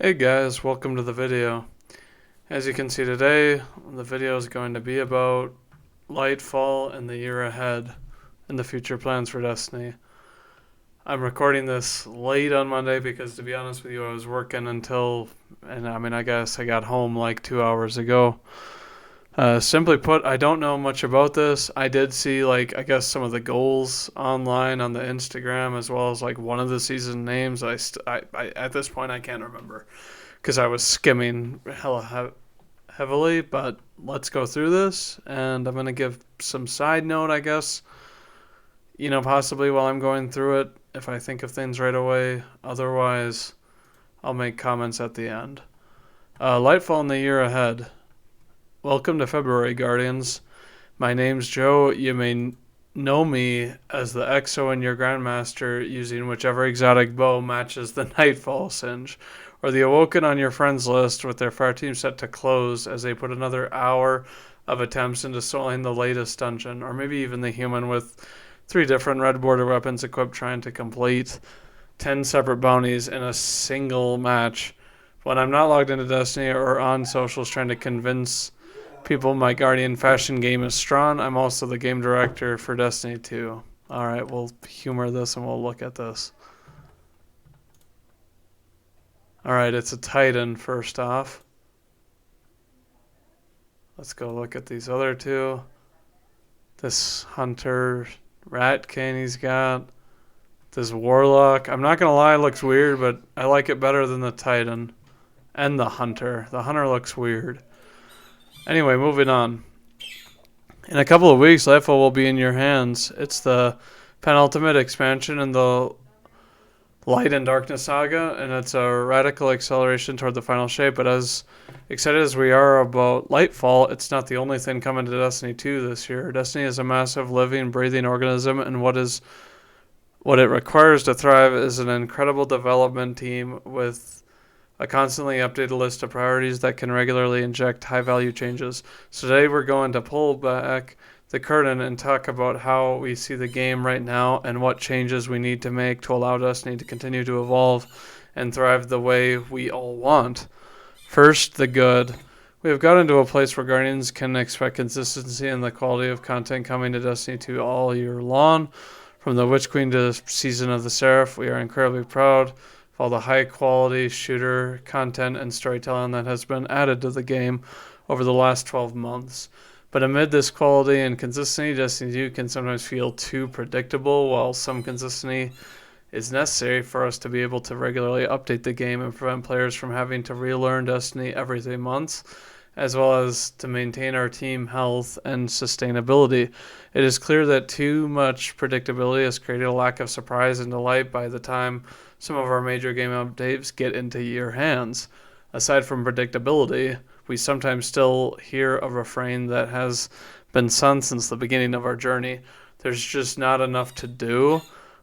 Hey guys, welcome to the video. As you can see today, the video is going to be about Lightfall and the year ahead and the future plans for Destiny. I'm recording this late on Monday because, to be honest with you, I was working I guess I got home like 2 hours ago. Simply put, I don't know much about this. I did see, I guess some of the goals online on the Instagram, as well as one of the season names. At this point, I can't remember because I was skimming heavily, but let's go through this, and I'm going to give some side note, I guess, possibly while I'm going through it, if I think of things right away. Otherwise, I'll make comments at the end. Lightfall in the year ahead. Welcome to February, Guardians. My name's Joe. You may know me as the EXO in your Grandmaster, using whichever exotic bow matches the Nightfall singe, or the Awoken on your friends list with their fire team set to close as they put another hour of attempts into soloing the latest dungeon, or maybe even the human with 3 different red border weapons equipped trying to complete 10 separate bounties in a single match. When I'm not logged into Destiny or on socials trying to convince people my Guardian fashion game is strong, I'm also the game director for Destiny 2. Alright, we'll humor this and we'll look at this. Alright, it's a Titan first off. Let's go look at these other two. This Hunter Ratkin he's got. This Warlock. I'm not going to lie, it looks weird, but I like it better than the Titan. And the Hunter. The Hunter looks weird. Anyway, moving on. In a couple of weeks, Lightfall will be in your hands. It's the penultimate expansion in the Light and Darkness saga, and it's a radical acceleration toward the final shape. But as excited as we are about Lightfall, it's not the only thing coming to Destiny 2 this year. Destiny is a massive, living, breathing organism, and what it requires to thrive is an incredible development team with a constantly updated list of priorities that can regularly inject high-value changes. So today we're going to pull back the curtain and talk about how we see the game right now and what changes we need to make to allow Destiny to continue to evolve and thrive the way we all want. First, the good. We have gotten to a place where Guardians can expect consistency in the quality of content coming to Destiny 2 all year long. From the Witch Queen to Season of the Seraph, we are incredibly proud of all the high-quality shooter content and storytelling that has been added to the game over the last 12 months. But amid this quality and consistency, Destiny 2 can sometimes feel too predictable, while some consistency is necessary for us to be able to regularly update the game and prevent players from having to relearn Destiny every 3 months, as well as to maintain our team health and sustainability. It is clear that too much predictability has created a lack of surprise and delight by the time some of our major game updates get into your hands. Aside from predictability, we sometimes still hear a refrain that has been sung since the beginning of our journey. There's just not enough to do.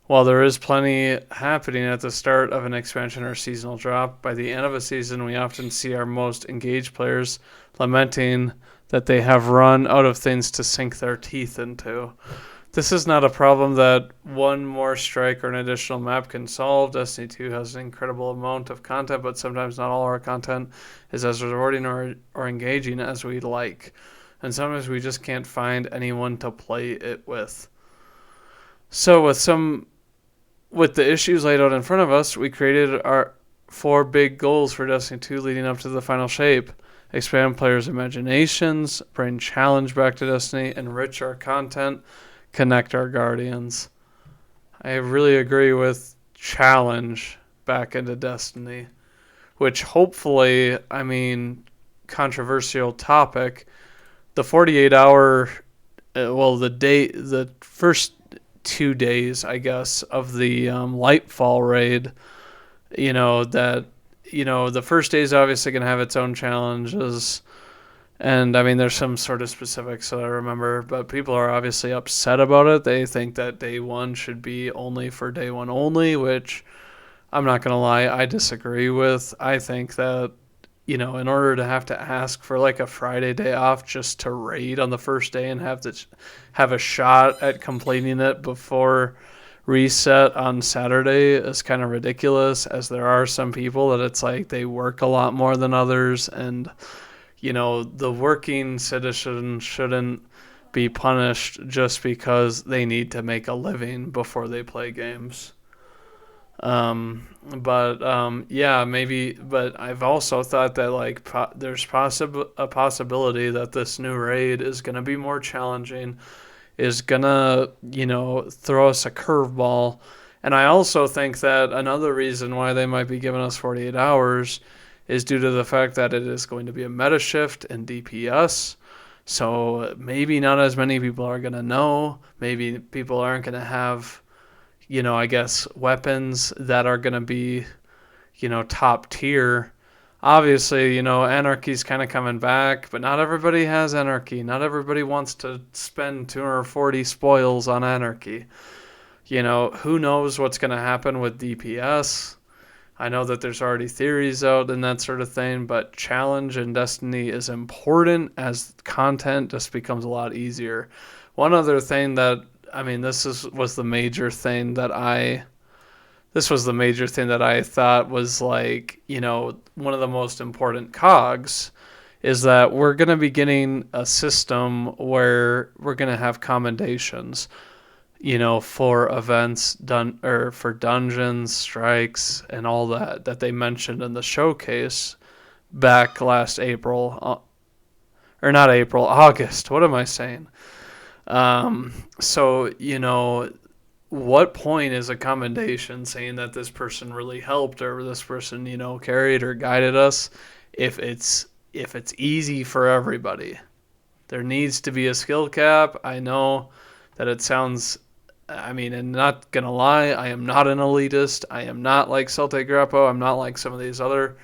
While there is plenty happening at the start of an expansion or seasonal drop, by the end of a season we often see our most engaged players lamenting that they have run out of things to sink their teeth into. This is not a problem that one more strike or an additional map can solve. Destiny 2 has an incredible amount of content, but sometimes not all our content is as rewarding or engaging as we'd like. And sometimes we just can't find anyone to play it with. So with the issues laid out in front of us, we created our 4 big goals for Destiny 2 leading up to the final shape. Expand players' imaginations, bring challenge back to Destiny, enrich our content, connect our Guardians. I really agree with challenge back into Destiny, which hopefully, controversial topic, the 48-hour, the first 2 days, I guess, of the Lightfall raid, the first day is obviously going to have its own challenges. And there's some sort of specifics that I remember, but people are obviously upset about it. They think that day 1 should be only for day 1 only, which I'm not going to lie, I disagree with. I think that, in order to have to ask for a Friday day off just to raid on the first day and have a shot at completing it before reset on Saturday is kind of ridiculous, as there are some people that it's like they work a lot more than others, and the working citizen shouldn't be punished just because they need to make a living before they play games. Yeah, maybe. But I've also thought that there's a possibility that this new raid is gonna be more challenging, is gonna throw us a curveball, and I also think that another reason why they might be giving us 48 hours is due to the fact that it is going to be a meta shift in DPS. So maybe not as many people are gonna know. Maybe people aren't gonna have I guess weapons that are going to be, top tier. Obviously, Anarchy's kind of coming back, but not everybody has Anarchy. Not everybody wants to spend 240 spoils on Anarchy. Who knows what's going to happen with DPS. I know that there's already theories out and that sort of thing, but challenge in Destiny is important as content just becomes a lot easier. One other thing that this was the major thing that I thought was one of the most important cogs, is that we're going to be getting a system where we're going to have commendations, for events done, or for dungeons, strikes, and all that they mentioned in the showcase back last April, or not April, August. What am I saying? So, what point is a commendation saying that this person really helped, or this person, carried or guided us, if it's easy for everybody? There needs to be a skill cap. I know that it sounds, and not gonna lie, I am not an elitist. I am not like Celtic Grappo. I'm not like some of these other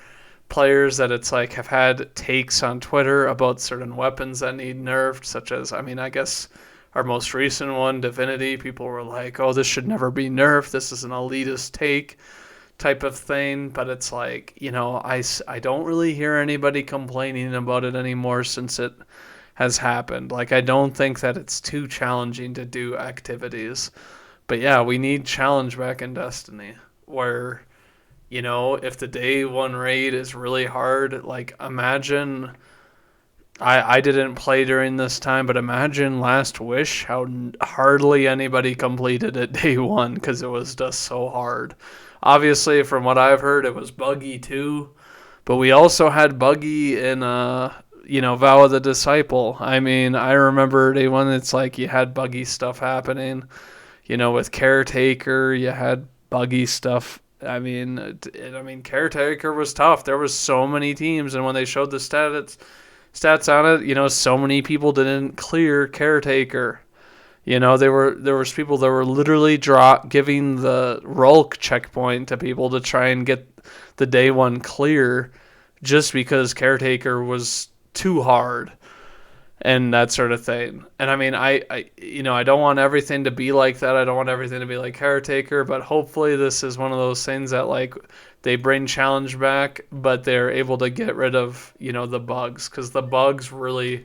players that it's like have had takes on Twitter about certain weapons that need nerfed, such as, I guess our most recent one, Divinity. People were like, oh, this should never be nerfed. This is an elitist take type of thing. But it's like, I don't really hear anybody complaining about it anymore since it has happened. I don't think that it's too challenging to do activities. But yeah, we need challenge back in Destiny, where, if the day one raid is really hard, imagine, I didn't play during this time, but imagine Last Wish, how hardly anybody completed it day one because it was just so hard. Obviously, from what I've heard, it was buggy too, but we also had buggy in, Vow of the Disciple. I remember day one, it's like you had buggy stuff happening, with Caretaker, you had buggy stuff. Caretaker was tough. There was so many teams, and when they showed the stats on it, so many people didn't clear Caretaker. There was people that were literally giving the Rulk checkpoint to people to try and get the day one clear, just because Caretaker was too hard and that sort of thing. And I don't want everything to be like that. I don't want everything to be like Caretaker, but hopefully this is one of those things that they bring challenge back, but they're able to get rid of, the bugs, because the bugs really,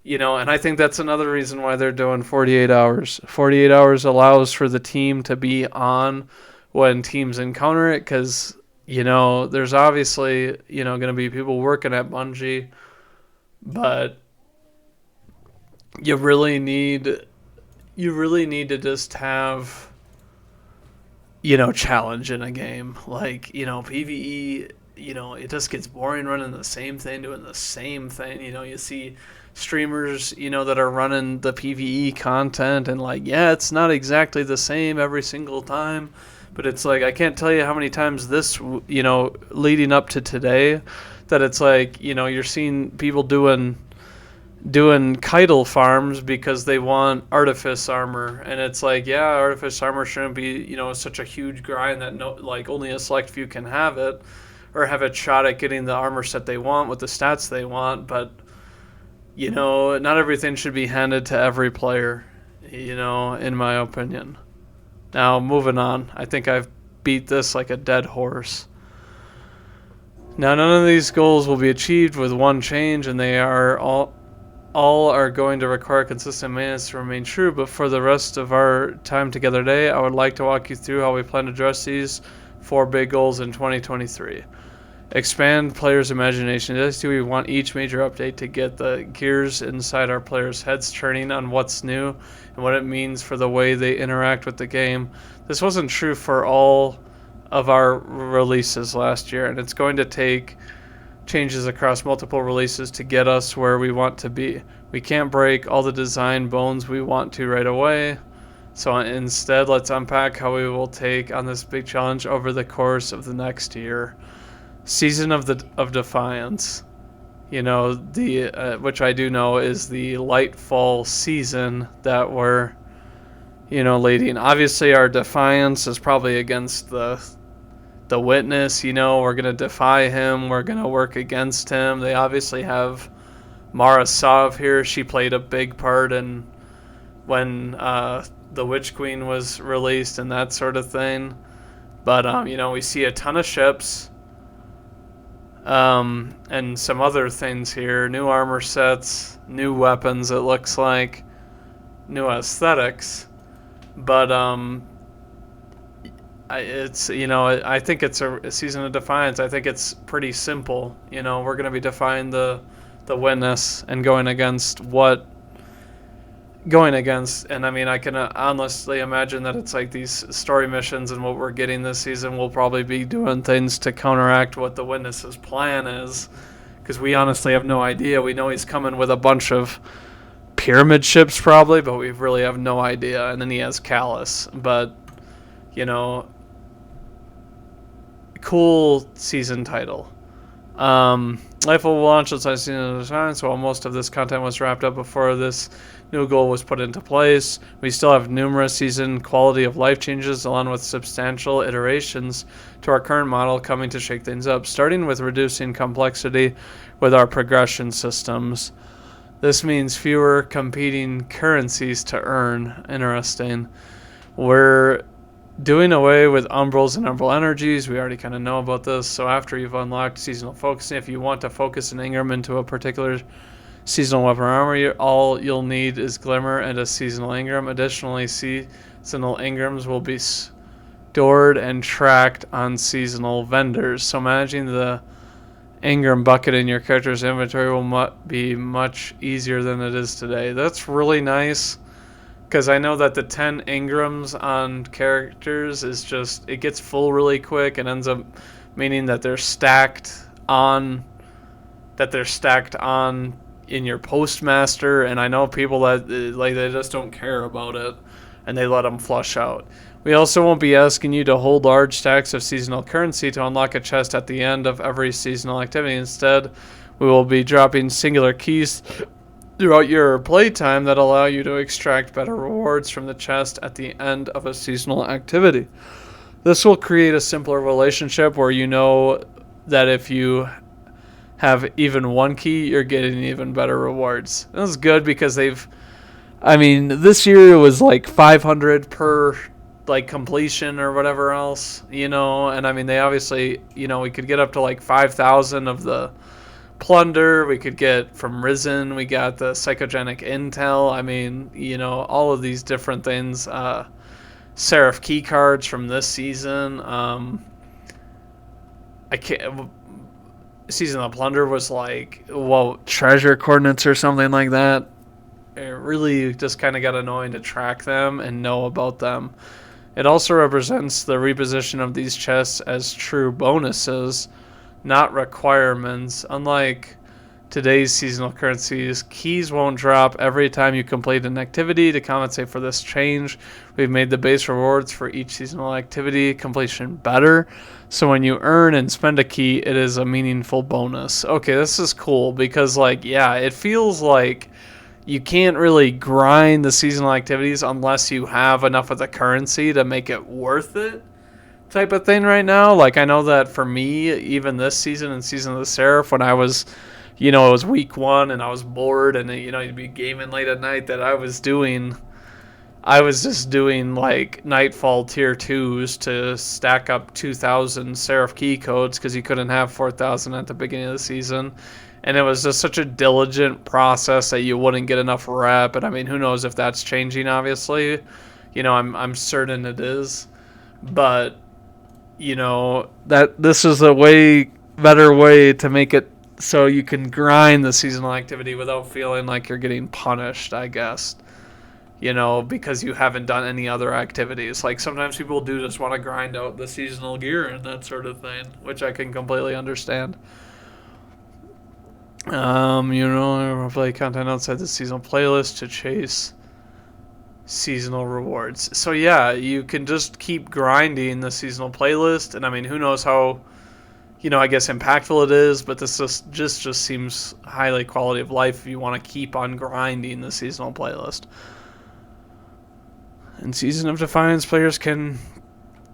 and I think that's another reason why they're doing 48 hours. 48 hours allows for the team to be on when teams encounter it, because, there's obviously, going to be people working at Bungie, but you really need to just have, challenge in a game. PvE, it just gets boring running the same thing, doing the same thing. You see streamers, that are running the PvE content, and it's not exactly the same every single time, but it's I can't tell you how many times this, leading up to today, that it's you're seeing people doing Keitel farms because they want Artifice armor, and it's Artifice armor shouldn't be such a huge grind that only a select few can have it, or have a shot at getting the armor set they want with the stats they want. But not everything should be handed to every player, in my opinion. Now, moving on, I think I've beat this like a dead horse. Now, none of these goals will be achieved with one change, and they are all all are going to require consistent maintenance to remain true, but for the rest of our time together today, I would like to walk you through how we plan to address these 4 big goals in 2023. Expand players' imagination. As do we want each major update to get the gears inside our players' heads turning on what's new and what it means for the way they interact with the game. This wasn't true for all of our releases last year, and it's going to take changes across multiple releases to get us where we want to be. We can't break all the design bones we want to right away. So instead, let's unpack how we will take on this big challenge over the course of the next year. Season of Defiance, the which I do know is the Lightfall season that we're, leading. Obviously, our Defiance is probably against the Witness. We're gonna defy him. We're gonna work against him. They obviously have Mara Sov here. She played a big part in when the Witch Queen was released and that sort of thing. But we see a ton of ships. And some other things here, new armor sets, new weapons, it looks like, new aesthetics, but I think it's a season of Defiance. I think it's pretty simple. We're going to be defying the Witness and going against, and I can honestly imagine that it's like these story missions, and what we're getting this season will probably be doing things to counteract what the Witness's plan is, because we honestly have no idea. We know he's coming with a bunch of pyramid ships probably, but we really have no idea. And then he has Callus, but cool season title. Lightfall will launch its season at a time, so while most of this content was wrapped up before this new goal was put into place, we still have numerous season quality of life changes along with substantial iterations to our current model coming to shake things up, starting with reducing complexity with our progression systems. This means fewer competing currencies to earn. Interesting. We're doing away with Umbrals and Umbral Energies. We already kind of know about this. So after you've unlocked seasonal focusing, if you want to focus an Ingram into a particular seasonal weapon or armor, all you'll need is Glimmer and a seasonal Ingram. Additionally, seasonal Ingrams will be stored and tracked on seasonal vendors. So managing the Ingram bucket in your character's inventory will be much easier than it is today. That's really nice. Because I know that the 10 Ingrams on characters is just, it gets full really quick and ends up meaning that they're stacked on in your Postmaster. And I know people that they just don't care about it and they let them flush out. We also won't be asking you to hold large stacks of seasonal currency to unlock a chest at the end of every seasonal activity. Instead, we will be dropping singular keys throughout your playtime that allow you to extract better rewards from the chest at the end of a seasonal activity. This will create a simpler relationship where you know that if you have even one key, you're getting even better rewards. This is good because this year it was like 500 per completion or whatever else, and they obviously, we could get up to 5,000 of the plunder. We could get from Risen, we got the psychogenic intel, all of these different things, Seraph key cards from this season. Season of Plunder was treasure coordinates or something like that. It really just kind of got annoying to track them and know about them. It also represents the reposition of these chests as true bonuses, not requirements. Unlike today's seasonal currencies, keys won't drop every time you complete an activity. To compensate for this change, we've made the base rewards for each seasonal activity completion better, so when you earn and spend a key, it is a meaningful bonus. Okay, this is cool because it feels like you can't really grind the seasonal activities unless you have enough of the currency to make it worth it, type of thing right now. I know that for me, even this season and Season of the Seraph, when I was, it was week 1 and I was bored and, you'd be gaming late at night, that I was doing I was just doing like Nightfall tier 2s to stack up 2,000 Seraph key codes because you couldn't have 4,000 at the beginning of the season. And it was just such a diligent process that you wouldn't get enough rep. And I mean, who knows if that's changing, obviously. I'm certain it is. But, that this is a way better way to make it so you can grind the seasonal activity without feeling like you're getting punished, I guess. Because you haven't done any other activities. Like sometimes people do just want to grind out the seasonal gear and that sort of thing, which I can completely understand. Play content outside the seasonal playlist to chase seasonal rewards. So yeah, you can just keep grinding the seasonal playlist, and I mean, who knows how, I guess impactful it is, but this just seems highly quality of life if you want to keep on grinding the seasonal playlist. In Season of Defiance, players can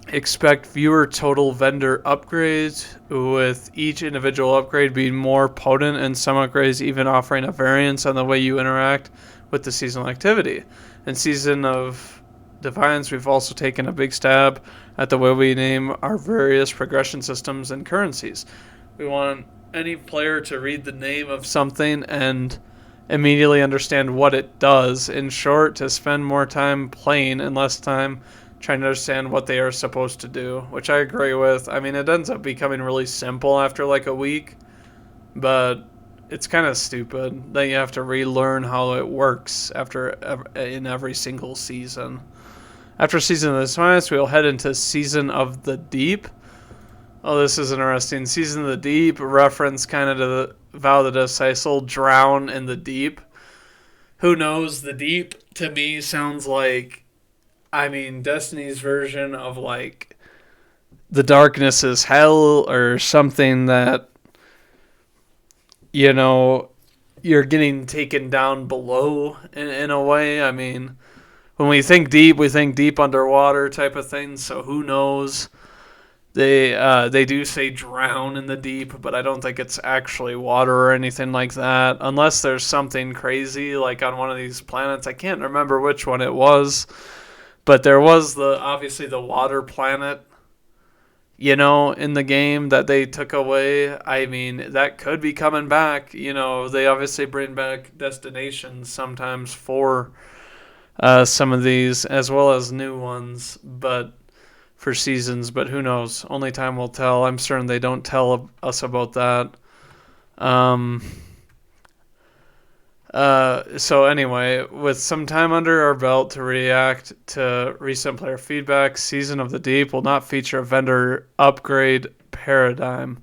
expect fewer total vendor upgrades, with each individual upgrade being more potent and some upgrades even offering a variance on the way you interact with the seasonal activity. In Season of Defiance, we've also taken a big stab at the way we name our various progression systems and currencies. We want any player to read the name of something and immediately understand what it does. In short, to spend more time playing and less time trying to understand what they are supposed to do, which I agree with. I mean, it ends up becoming really simple after like a week, but it's kind of stupid that you have to relearn how it works in every single season. After Season of the Defiance, we'll head into Season of the Deep. Oh, this is interesting. Season of the Deep, reference kind of to the Vow of the Decisive, drown in the deep. Who knows? The deep, to me, sounds like, Destiny's version of, like, the darkness is hell, or something that, you're getting taken down below in a way. I mean, when we think deep underwater type of thing, so who knows? They do say drown in the deep, but I don't think it's actually water or anything like that, unless there's something crazy like on one of these planets. I can't remember which one it was, but there was obviously the water planet, in the game that they took away. I mean, that could be coming back. They obviously bring back destinations sometimes for some of these, as well as new ones, for seasons, but who knows? Only time will tell. I'm certain they don't tell us about that. So anyway, with some time under our belt to react to recent player feedback, Season of the Deep will not feature a vendor upgrade paradigm.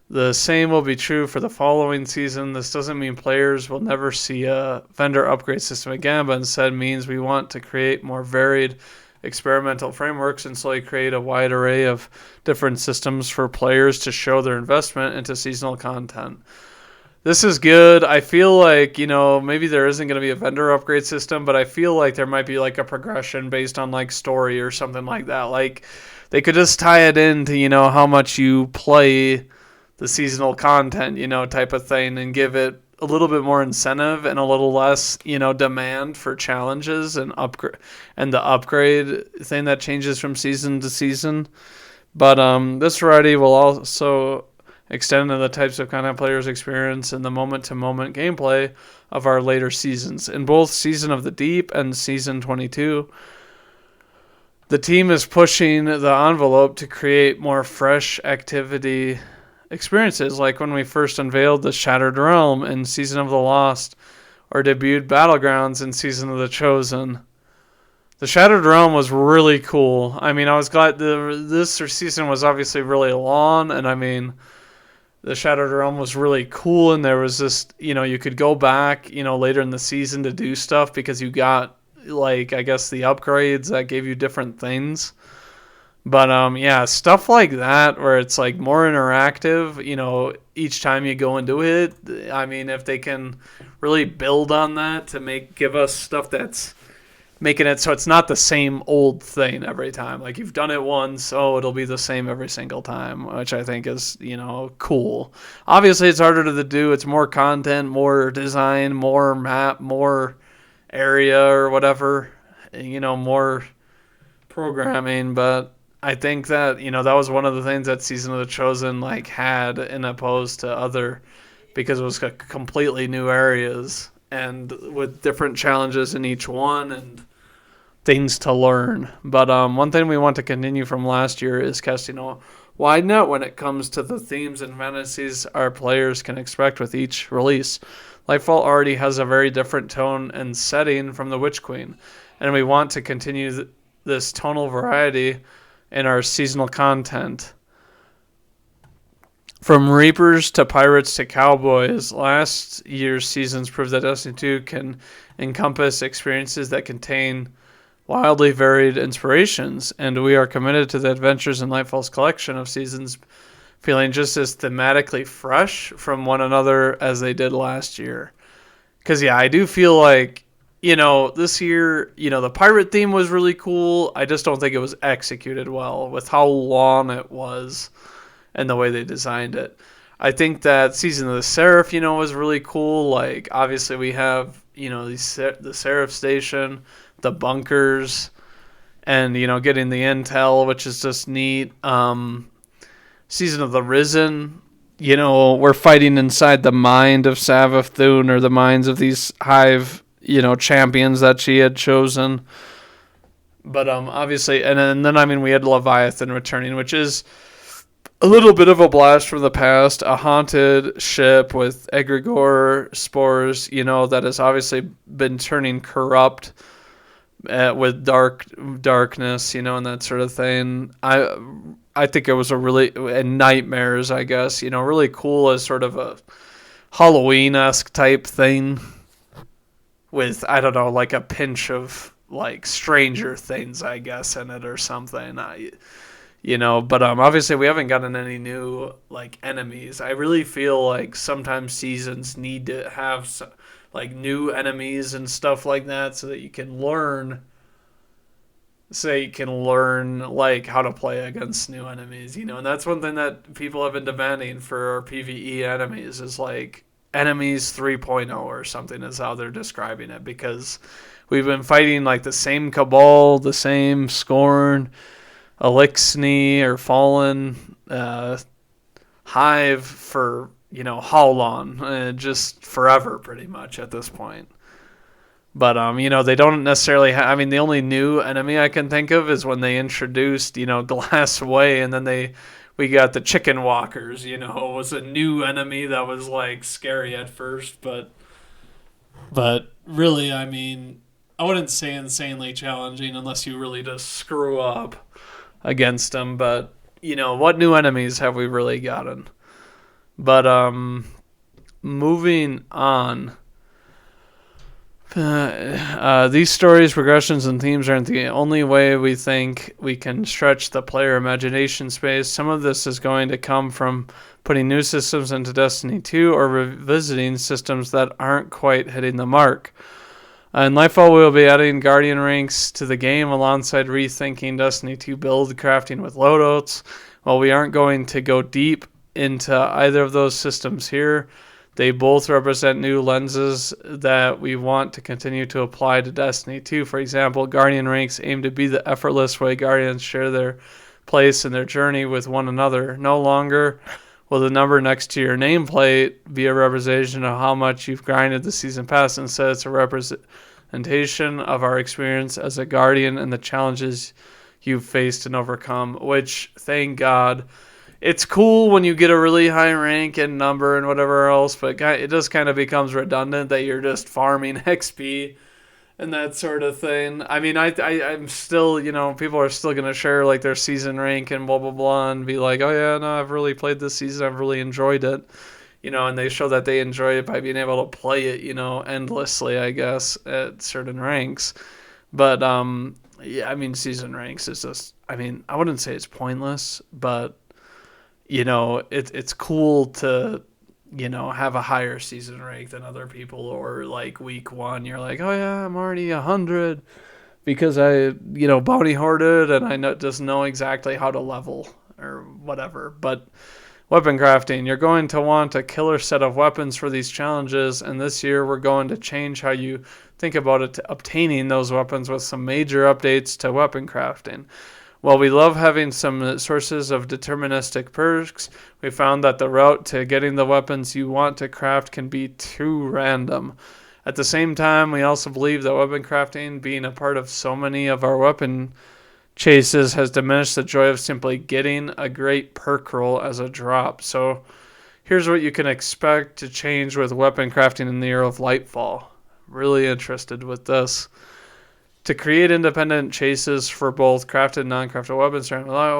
The same will be true for the following season. This doesn't mean players will never see a vendor upgrade system again, but instead means we want to create more varied experimental frameworks and slowly create a wide array of different systems for players to show their investment into seasonal content. This is good. I feel like, maybe there isn't going to be a vendor upgrade system, but I feel like there might be like a progression based on like story or something like that. Like they could just tie it into, how much you play the seasonal content, type of thing, and give it a little bit more incentive and a little less, demand for challenges and the upgrade thing that changes from season to season. But this variety will also extend to the types of content players experience and the moment-to-moment gameplay of our later seasons. In both Season of the Deep and Season 22, the team is pushing the envelope to create more fresh activity experiences, like when we first unveiled the Shattered Realm in Season of the Lost, or debuted Battlegrounds in Season of the Chosen. The Shattered Realm was really cool. I was glad this season was obviously really long, and the Shattered Realm was really cool, and there was this, you could go back, later in the season to do stuff because you got, like, I guess the upgrades that gave you different things. But, stuff like that where it's, like, more interactive, each time you go into it. If they can really build on that to give us stuff that's making it so it's not the same old thing every time. Like, you've done it once, it'll be the same every single time, which I think is, cool. Obviously, it's harder to do. It's more content, more design, more map, more area or whatever. more programming, but I think that, that was one of the things that Season of the Chosen had in opposed to other, because it was completely new areas and with different challenges in each one and things to learn. But one thing we want to continue from last year is casting a wide net when it comes to the themes and fantasies our players can expect with each release. Lightfall already has a very different tone and setting from the Witch Queen, and we want to continue this tonal variety in our seasonal content. From Reapers to Pirates to Cowboys, last year's seasons proved that Destiny 2 can encompass experiences that contain wildly varied inspirations, and we are committed to the adventures in Lightfall's collection of seasons feeling just as thematically fresh from one another as they did last year. Because, I do feel like, this year, the pirate theme was really cool. I just don't think it was executed well with how long it was and the way they designed it. I think that Season of the Seraph, was really cool. Obviously we have, the Seraph Station, the bunkers, and, getting the intel, which is just neat. Season of the Risen, we're fighting inside the mind of Savathun, or the minds of these hive, champions that she had chosen. But obviously, and then we had Leviathan returning, which is a little bit of a blast from the past, a haunted ship with egregore spores, that has obviously been turning corrupt with darkness, and that sort of thing. I think it was and nightmares, I guess, really cool as sort of a Halloween-esque type thing with, I don't know, a pinch of Stranger Things, I guess, in it or something. But obviously we haven't gotten any new enemies. I really feel like sometimes seasons need to have new enemies and stuff like that, so that you can learn how to play against new enemies, and that's one thing that people have been demanding for our PvE enemies is enemies 3.0 or something is how they're describing it, because we've been fighting the same Cabal, the same Scorn, Elixni or Fallen, Hive for how long? Just forever, pretty much at this point. But they don't necessarily the only new enemy I can think of is when they introduced Glass Way, and then we got the Chicken Walkers. It was a new enemy that was scary at first, but really, I wouldn't say insanely challenging unless you really just screw up against them. But what new enemies have we really gotten? But moving on, these stories, progressions, and themes aren't the only way we think we can stretch the player imagination space. Some of this is going to come from putting new systems into Destiny 2 or revisiting systems that aren't quite hitting the mark. In Lightfall, we'll be adding Guardian ranks to the game alongside rethinking Destiny 2 build crafting with loadouts. While we aren't going to go deep into either of those systems here, they both represent new lenses that we want to continue to apply to Destiny 2. For example, Guardian ranks aim to be the effortless way Guardians share their place in their journey with one another. No longer will the number next to your nameplate be a representation of how much you've grinded the season pass. Instead, it's a representation of our experience as a Guardian and the challenges you've faced and overcome, which, thank God, it's cool when you get a really high rank and number and whatever else, but it just kind of becomes redundant that you're just farming XP and that sort of thing. I'm still, people are still going to share their season rank and blah, blah, blah, and be like, oh yeah, no, I've really played this season. I've really enjoyed it, and they show that they enjoy it by being able to play it, endlessly, I guess, at certain ranks. But, season ranks is just, I wouldn't say it's pointless, but it's cool to, have a higher season rank than other people, or week one, you're like, oh yeah, I'm already 100 because I, bounty hoarded and I just know exactly how to level or whatever. But weapon crafting, you're going to want a killer set of weapons for these challenges, and this year we're going to change how you think about it, obtaining those weapons with some major updates to weapon crafting. While we love having some sources of deterministic perks, we found that the route to getting the weapons you want to craft can be too random. At the same time, we also believe that weapon crafting, being a part of so many of our weapon chases, has diminished the joy of simply getting a great perk roll as a drop. So here's what you can expect to change with weapon crafting in the year of Lightfall. Really interested with this. To create independent chases for both crafted and non-crafted weapons,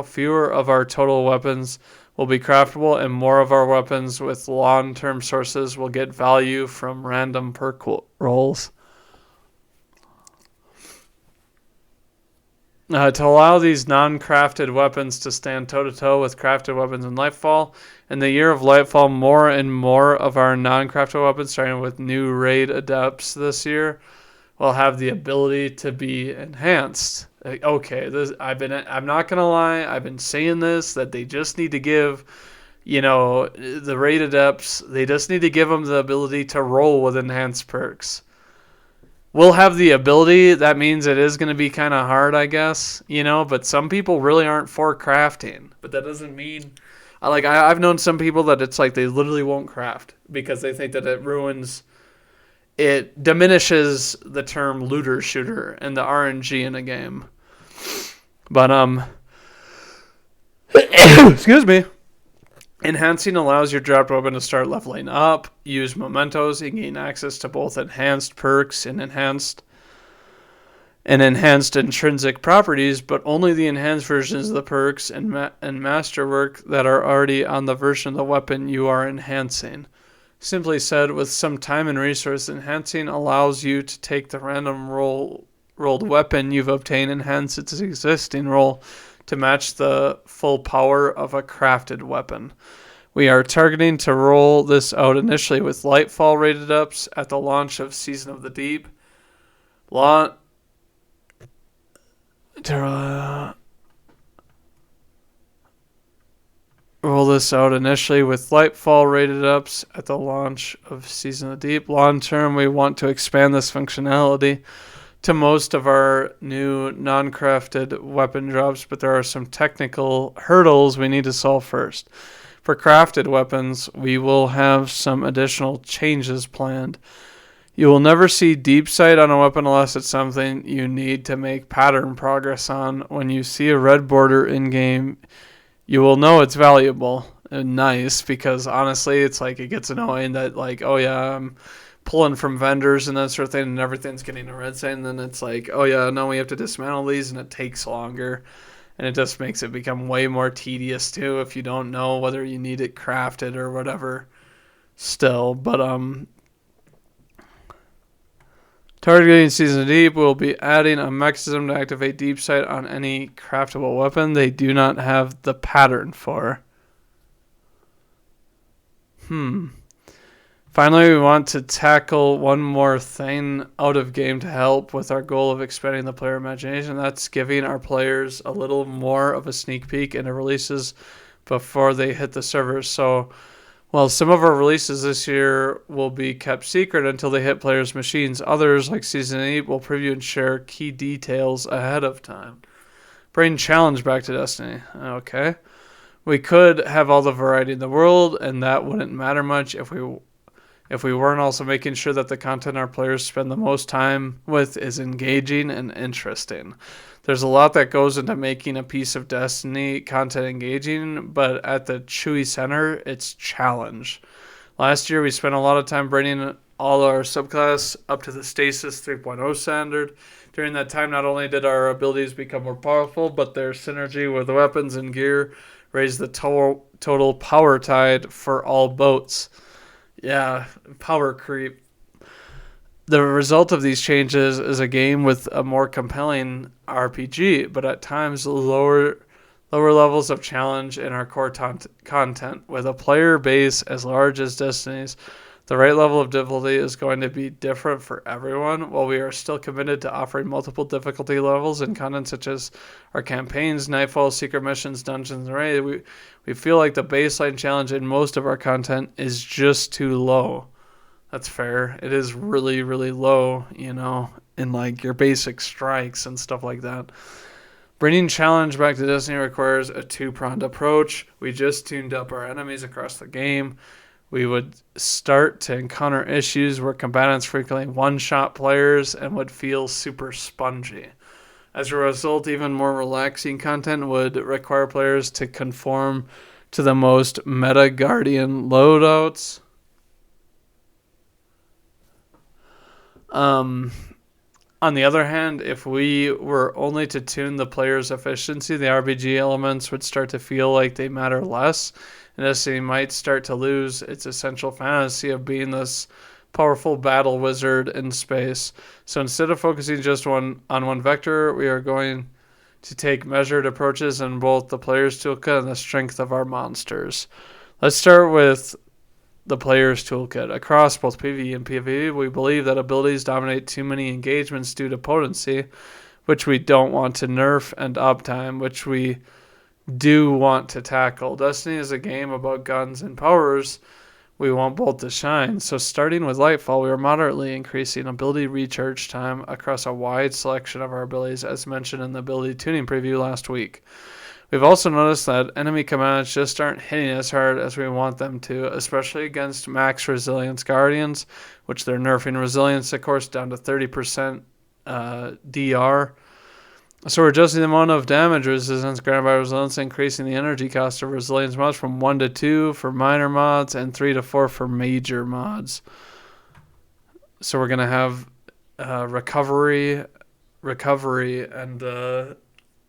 fewer of our total weapons will be craftable, and more of our weapons with long-term sources will get value from random perk rolls. To allow these non-crafted weapons to stand toe-to-toe with crafted weapons in Lightfall, in the year of Lightfall, more and more of our non-crafted weapons, starting with new raid adepts this year, will have the ability to be enhanced. Okay, I'm not gonna lie, I've been saying this, that they just need to give, the raid adepts, they just need to give them the ability to roll with enhanced perks. We'll have the ability. That means it is going to be kind of hard, I guess, but some people really aren't for crafting. But that doesn't mean, I've known some people that it's like they literally won't craft because they think that it diminishes the term looter shooter and the RNG in a game. But, excuse me. Enhancing allows your dropped weapon to start leveling up, use mementos, and gain access to both enhanced perks and enhanced intrinsic properties, but only the enhanced versions of the perks and masterwork that are already on the version of the weapon you are enhancing. Simply said, with some time and resource, enhancing allows you to take the random rolled weapon you've obtained and enhance its existing roll to match the full power of a crafted weapon. We are targeting to roll this out initially with Lightfall rated ups at the launch of Season of the Deep. Roll this out initially with Lightfall rated ups at the launch of Season of the Deep. Long term, we want to expand this functionality to most of our new non-crafted weapon drops, but there are some technical hurdles we need to solve first. For crafted weapons, we will have some additional changes planned. You will never see deep sight on a weapon unless it's something you need to make pattern progress on. When you see a red border in-game, you will know it's valuable and nice, because honestly, it's like it gets annoying that I'm pulling from vendors and that sort of thing, and everything's getting a red sign, and then it's like, we have to dismantle these, and it takes longer, and it just makes it become way more tedious too if you don't know whether you need it crafted or whatever still. But targeting Season Deep, we'll be adding a mechanism to activate deep sight on any craftable weapon they do not have the pattern for. Finally, we want to tackle one more thing out of game to help with our goal of expanding the player imagination. That's giving our players a little more of a sneak peek into releases before they hit the servers. So, while some of our releases this year will be kept secret until they hit players' machines, others, like Season 8, will preview and share key details ahead of time. Bring challenge back to Destiny. Okay. We could have all the variety in the world, and that wouldn't matter much if we weren't also making sure that the content our players spend the most time with is engaging and interesting. There's a lot that goes into making a piece of Destiny content engaging, but at the Chewy center, it's challenge. Last year, we spent a lot of time bringing all our subclass up to the Stasis 3.0 standard. During that time, not only did our abilities become more powerful, but their synergy with weapons and gear raised the total power tide for all boats. Yeah, power creep. The result of these changes is a game with a more compelling RPG, but at times lower levels of challenge in our core content. With a player base as large as Destiny's, the right level of difficulty is going to be different for everyone. While we are still committed to offering multiple difficulty levels in content such as our campaigns, Nightfall, secret missions, dungeons, and raid, we feel like the baseline challenge in most of our content is just too low. That's fair. It is really, really low, in like your basic strikes and stuff like that. Bringing challenge back to Destiny requires a two-pronged approach. We just tuned up our enemies across the game. We would start to encounter issues where combatants frequently one-shot players and would feel super spongy. As a result, even more relaxing content would require players to conform to the most meta Guardian loadouts. On the other hand, if we were only to tune the player's efficiency, the RPG elements would start to feel like they matter less, and Destiny might start to lose its essential fantasy of being this powerful battle wizard in space. So instead of focusing just on one vector, we are going to take measured approaches in both the player's toolkit and the strength of our monsters. Let's start with the player's toolkit. Across both PvE and PvP, we believe that abilities dominate too many engagements due to potency, which we don't want to nerf, and uptime, which we do want to tackle. Destiny is a game about guns and powers. We want both to shine. So starting with Lightfall, we are moderately increasing ability recharge time across a wide selection of our abilities, as mentioned in the ability tuning preview last week. We've also noticed that enemy commands just aren't hitting as hard as we want them to, especially against max resilience guardians, which they're nerfing resilience, of course, down to 30% DR. So we're adjusting the amount of damage resistance granted by resilience, increasing the energy cost of resilience mods from 1 to 2 for minor mods and 3 to 4 for major mods. So we're going to have recovery, and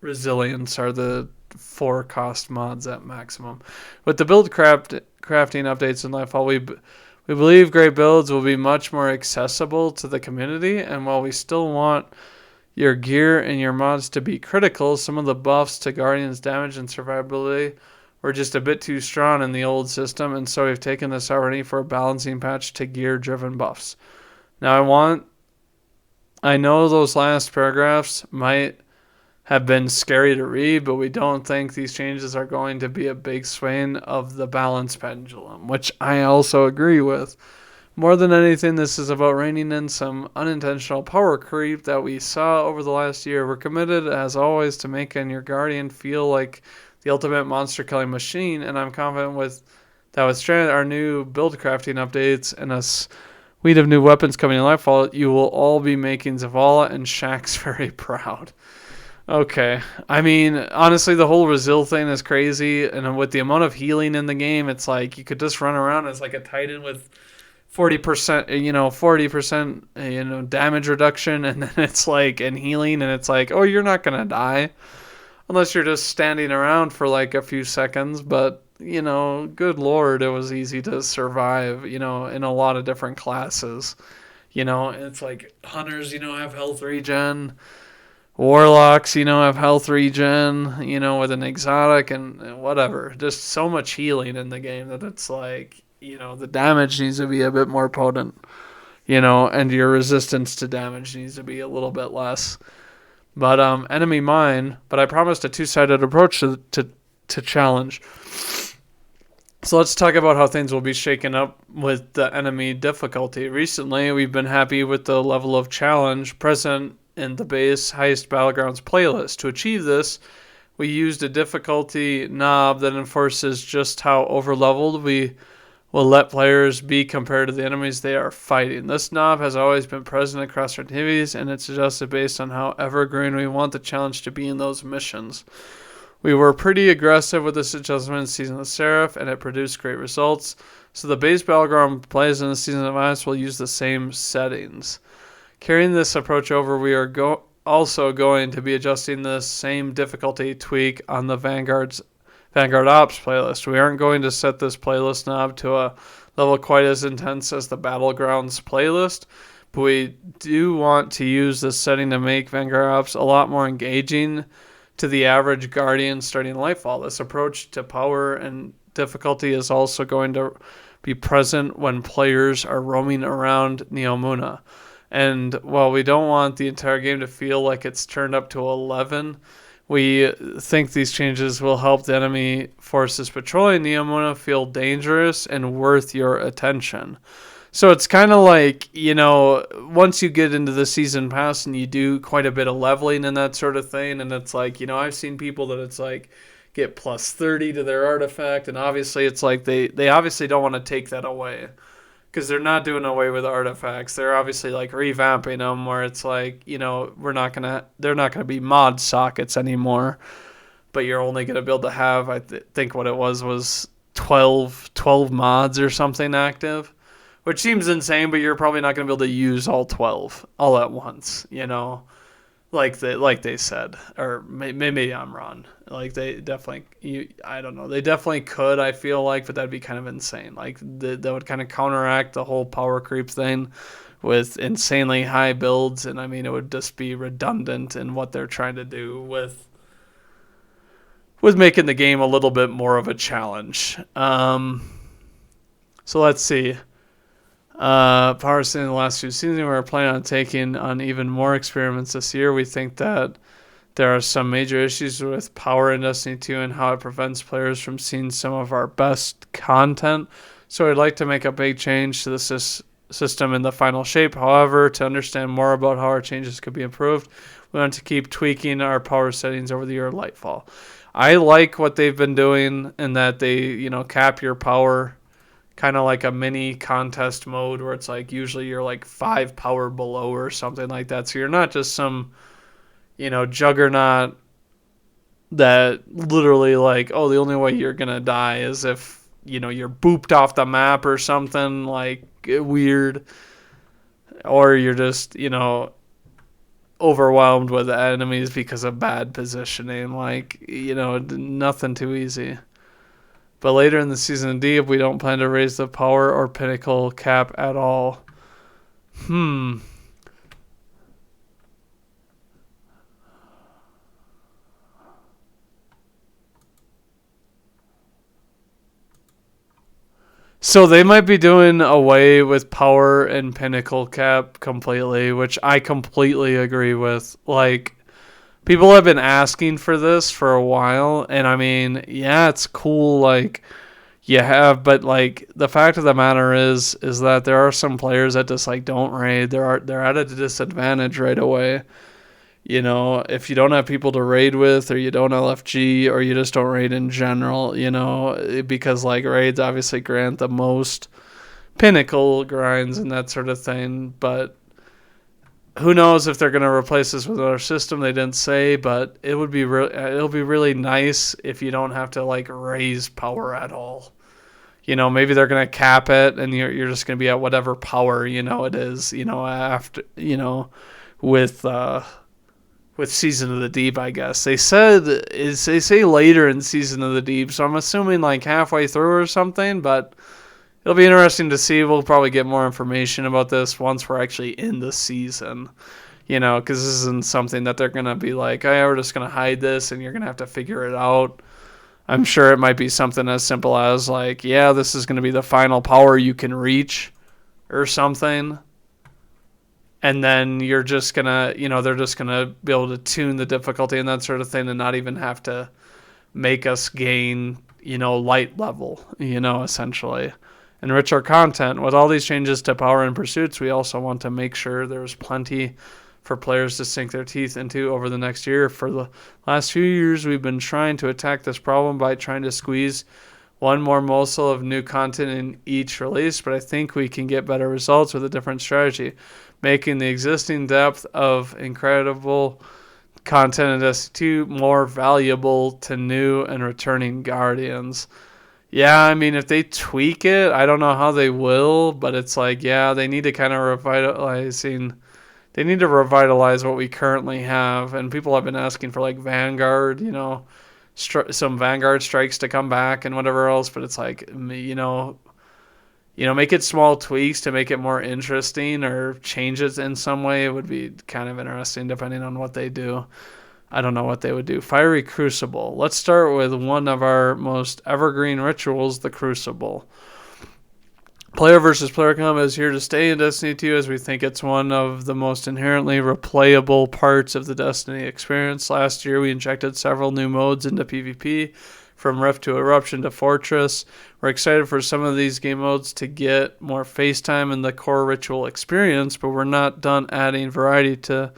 resilience are the 4 cost mods at maximum. With the build crafting updates in Lightfall, we believe great builds will be much more accessible to the community, and while we still want your gear and your mods to be critical, some of the buffs to Guardian's damage and survivability were just a bit too strong in the old system, and so we've taken this opportunity for a balancing patch to gear-driven buffs. Now I know those last paragraphs might have been scary to read, but we don't think these changes are going to be a big swing of the balance pendulum, which I also agree with. More than anything, this is about reining in some unintentional power creep that we saw over the last year. We're committed, as always, to making your Guardian feel like the ultimate monster-killing machine, and I'm confident with Stranded, our new build crafting updates, and a suite of new weapons coming in Lightfall, you will all be making Zavala and Shaxx very proud. Okay. I mean, honestly, the whole Resil thing is crazy, and with the amount of healing in the game, it's like you could just run around as like a Titan with 40%, damage reduction, and then it's like, and healing, and it's like, oh, you're not gonna die unless you're just standing around for like a few seconds. But good lord, it was easy to survive, in a lot of different classes. It's like hunters, have health regen. Warlocks, have health regen, with an exotic and whatever. Just so much healing in the game that it's like, the damage needs to be a bit more potent, and your resistance to damage needs to be a little bit less. But enemy mine, but I promised a two-sided approach to challenge. So let's talk about how things will be shaken up with the enemy difficulty. Recently, we've been happy with the level of challenge present in the base Heist Battlegrounds playlist. To achieve this, we used a difficulty knob that enforces just how overleveled we will let players be compared to the enemies they are fighting. This knob has always been present across our activities, and it's adjusted based on how evergreen we want the challenge to be in those missions. We were pretty aggressive with this adjustment in Season of the Seraph, and it produced great results. So the base Battleground plays in the Season of Ice will use the same settings. Carrying this approach over, we are also going to be adjusting the same difficulty tweak on the Vanguard Ops playlist. We aren't going to set this playlist knob to a level quite as intense as the Battlegrounds playlist, but we do want to use this setting to make Vanguard Ops a lot more engaging to the average Guardian starting Lightfall. This approach to power and difficulty is also going to be present when players are roaming around Neomuna. And while we don't want the entire game to feel like it's turned up to 11, we think these changes will help the enemy forces patrolling Neomuna feel dangerous and worth your attention. So it's kind of like, once you get into the season pass and you do quite a bit of leveling and that sort of thing, and it's like, I've seen people that it's like get plus 30 to their artifact, and obviously it's like they obviously don't want to take that away because they're not doing away with artifacts. They're obviously like revamping them where it's like, they're not going to be mod sockets anymore, but you're only going to be able to have, I think what it was 12 mods or something active, which seems insane, but you're probably not going to be able to use all 12 all at once, like they said. Or maybe I'm wrong. Like they definitely, I don't know. They definitely could, I feel like, but that'd be kind of insane. Like that would kind of counteract the whole power creep thing with insanely high builds, and I mean it would just be redundant in what they're trying to do with making the game a little bit more of a challenge. So let's see. Power in the last few seasons, we're planning on taking on even more experiments this year. We think that there are some major issues with power in Destiny 2 and how it prevents players from seeing some of our best content. So I'd like to make a big change to the system in the final shape. However, to understand more about how our changes could be improved, we want to keep tweaking our power settings over the year of Lightfall. I like what they've been doing in that they, cap your power, kind of like a mini contest mode where it's like usually you're like 5 power below or something like that. So you're not just some, juggernaut that literally like, oh, the only way you're going to die is if, you're booped off the map or something like weird, or you're just, overwhelmed with enemies because of bad positioning. Like, nothing too easy. But later in the season of Deep, we don't plan to raise the power or pinnacle cap at all. So they might be doing away with power and pinnacle cap completely, which I completely agree with. Like, people have been asking for this for a while, and I mean, yeah, it's cool, like, but like, the fact of the matter is that there are some players that just, like, don't raid. They're at a disadvantage right away. If you don't have people to raid with, or you don't LFG, or you just don't raid in general, because, like, raids obviously grant the most pinnacle grinds and that sort of thing, but who knows if they're going to replace this with another system? They didn't say, but it'll be really nice if you don't have to like raise power at all. Maybe they're going to cap it, and you're just going to be at whatever power it is. After with Season of the Deep, I guess they say later in Season of the Deep, so I'm assuming like halfway through or something, but. It'll be interesting to see. We'll probably get more information about this once we're actually in the season, because this isn't something that they're going to be like, oh, yeah, we're just going to hide this and you're going to have to figure it out. I'm sure it might be something as simple as like, yeah, this is going to be the final power you can reach or something. And then you're just going to, they're just going to be able to tune the difficulty and that sort of thing and not even have to make us gain, light level, essentially. Enrich our content. With all these changes to power and pursuits, we also want to make sure there's plenty for players to sink their teeth into over the next year. For the last few years, we've been trying to attack this problem by trying to squeeze one more morsel of new content in each release, but I think we can get better results with a different strategy, making the existing depth of incredible content in Destiny 2 more valuable to new and returning Guardians. Yeah, I mean, if they tweak it, I don't know how they will, but it's like, yeah, they need to kind of revitalize what we currently have, and people have been asking for, like, Vanguard, some Vanguard strikes to come back and whatever else, but it's like, make it small tweaks to make it more interesting or change it in some way. It would be kind of interesting depending on what they do. I don't know what they would do. Fiery Crucible. Let's start with one of our most evergreen rituals, the Crucible. Player versus player combat is here to stay in Destiny 2 as we think it's one of the most inherently replayable parts of the Destiny experience. Last year, we injected several new modes into PvP. from Rift to Eruption to Fortress. We're excited for some of these game modes to get more face time in the core ritual experience, but we're not done adding variety to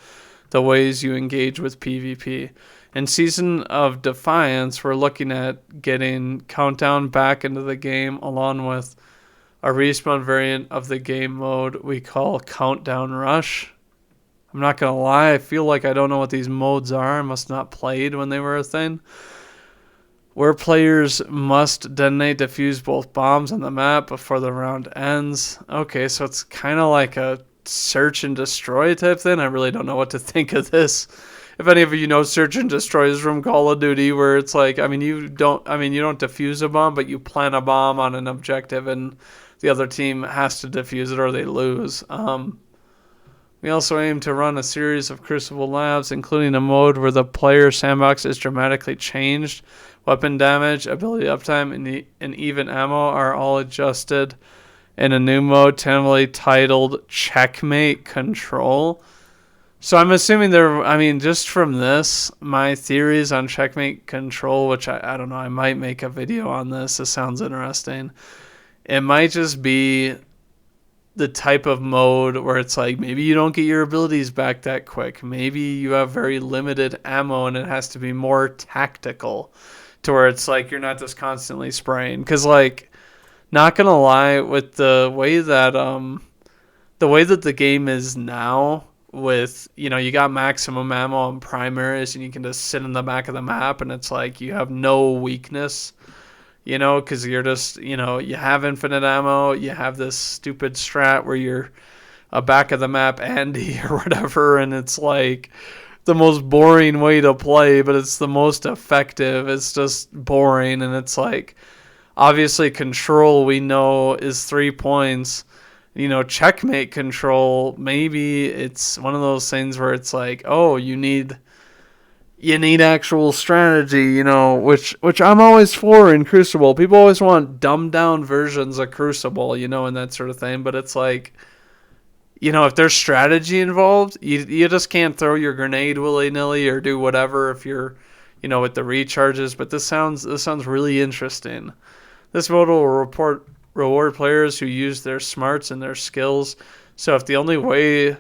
the ways you engage with PvP. In Season of Defiance, we're looking at getting Countdown back into the game along with a respawn variant of the game mode we call Countdown Rush. I'm not going to lie, I feel like I don't know what these modes are. I must not played when they were a thing. Where players must detonate defuse both bombs on the map before the round ends. Okay, so it's kind of like a search and destroy type thing. I really don't know what to think of this. If any of you know search and destroys from Call of Duty, where it's like, you don't defuse a bomb, but you plant a bomb on an objective and the other team has to defuse it or they lose. We also aim to run a series of Crucible labs, including a mode where the player sandbox is dramatically changed. Weapon damage, ability uptime, and even ammo are all adjusted in a new mode tentatively titled Checkmate Control. So I'm assuming just from this, my theories on Checkmate Control, which I don't know, I might make a video on this. This sounds interesting. It might just be the type of mode where it's like maybe you don't get your abilities back that quick. Maybe you have very limited ammo and it has to be more tactical to where it's like you're not just constantly spraying. Because, like, not going to lie, with the way that the game is now with, you got maximum ammo on primaries and you can just sit in the back of the map and it's like you have no weakness. Because you're just, you have infinite ammo, you have this stupid strat where you're a back of the map Andy or whatever, and it's like the most boring way to play, but it's the most effective. It's just boring, and it's like, obviously Control we know is 3 points. Checkmate Control, maybe it's one of those things where it's like, oh, you need actual strategy, which I'm always for in Crucible. People always want dumbed down versions of Crucible, and that sort of thing. But it's like, if there's strategy involved, you just can't throw your grenade willy-nilly or do whatever if you're, with the recharges. But this sounds really interesting. This mode will reward players who use their smarts and their skills. So if the only way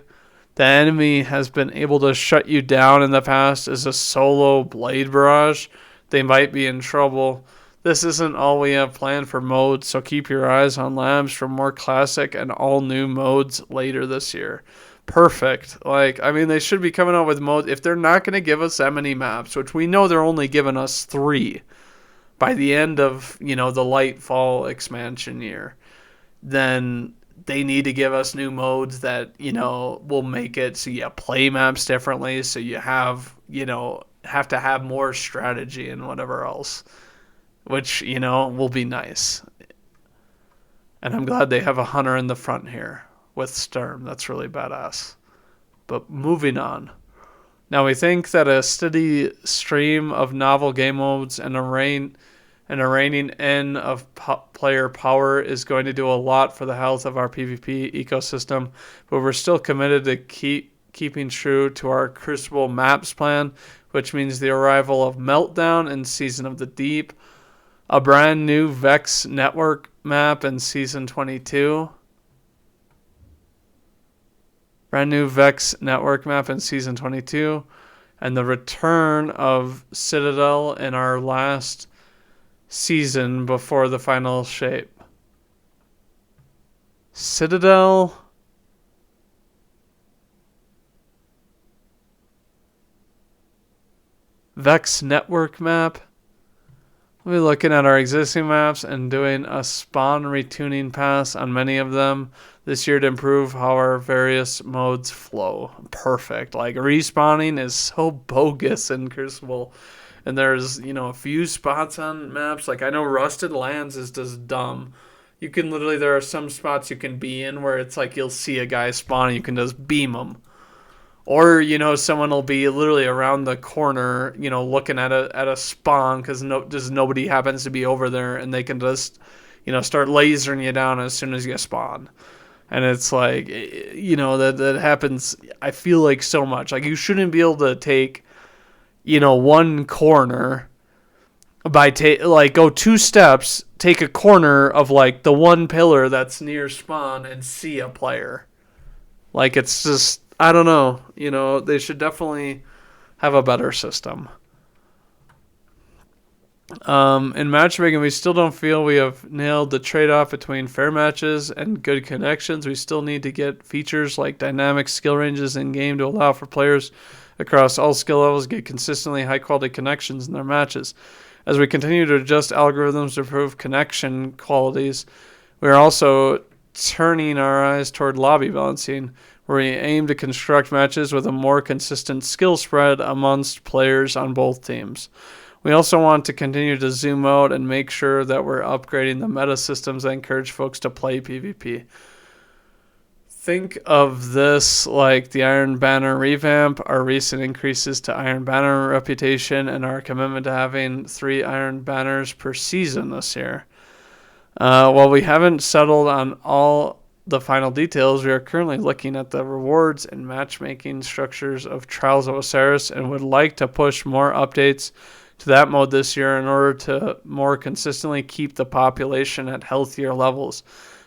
the enemy has been able to shut you down in the past is a solo blade barrage, they might be in trouble. This isn't all we have planned for modes, so keep your eyes on labs for more classic and all new modes later this year. Perfect. They should be coming out with modes. If they're not going to give us that many maps, which we know they're only giving us 3 by the end of, the Lightfall expansion year, then they need to give us new modes that, will make it so you play maps differently, so you have to have more strategy and whatever else, which, will be nice. And I'm glad they have a hunter in the front here with Sturm. That's really badass. But moving on. Now, we think that a steady stream of novel game modes and a reigning in of player power is going to do a lot for the health of our PvP ecosystem, but we're still committed to keeping true to our Crucible maps plan, which means the arrival of Meltdown in Season of the Deep, a brand new Vex network map in Season 22, and the return of Citadel in our last season before the final shape. Citadel. Vex network map. We'll be looking at our existing maps and doing a spawn retuning pass on many of them this year to improve how our various modes flow. Perfect. Respawning is so bogus in Crucible. And there's, a few spots on maps. I know Rusted Lands is just dumb. You can there are some spots you can be in where it's like you'll see a guy spawn and you can just beam him. Or, someone will be literally around the corner, looking at a spawn because nobody happens to be over there and they can just, start lasering you down as soon as you spawn. And it's like, that happens, I feel like so much. You shouldn't be able to take, one corner by go 2 steps, take a corner of like the one pillar that's near spawn and see a player. Like, it's just, I don't know. They should definitely have a better system. In matchmaking, we still don't feel we have nailed the trade-off between fair matches and good connections. We still need to get features like dynamic skill ranges in-game to allow for players across all skill levels to get consistently high-quality connections in their matches. As we continue to adjust algorithms to improve connection qualities, we are also turning our eyes toward lobby balancing, where we aim to construct matches with a more consistent skill spread amongst players on both teams. We also want to continue to zoom out and make sure that we're upgrading the meta systems that encourage folks to play PvP. Think of this like the Iron Banner revamp, our recent increases to Iron Banner reputation, and our commitment to having 3 Iron Banners per season this year. While we haven't settled on all the final details, we are currently looking at the rewards and matchmaking structures of Trials of Osiris and would like to push more updates to that mode this year in order to more consistently keep the population at healthier levels.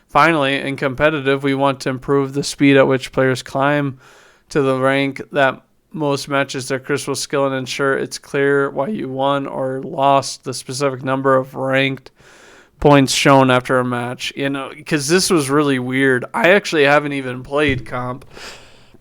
Finally, in competitive, we want to improve the speed at which players climb to the rank that most matches their crystal skill and ensure it's clear why you won or lost the specific number of ranked points shown after a match. Because this was really weird. I actually haven't even played comp,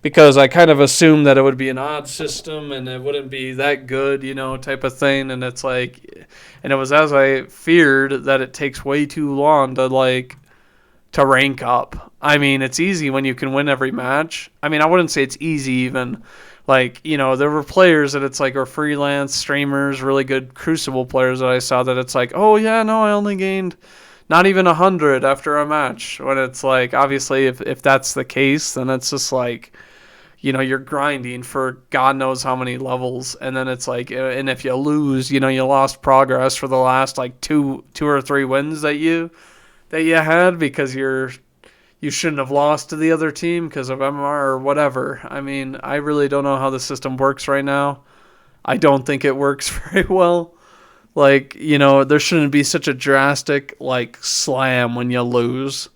because I kind of assumed that it would be an odd system and it wouldn't be that good, type of thing. And it's like, and it was as I feared, that it takes way too long to rank up. I mean, it's easy when you can win every match. I mean, I wouldn't say it's easy even. There were players that it's like, or freelance streamers, really good Crucible players that I saw that it's like, oh yeah, no, I only gained not even 100 after a match. When it's like, obviously, if that's the case, then it's just like, you're grinding for God knows how many levels, and then it's like, and if you lose, you lost progress for the last like two or three wins that you had, because you shouldn't have lost to the other team because of MMR or whatever. I mean, I really don't know how the system works right now. I don't think it works very well. There shouldn't be such a drastic slam when you lose,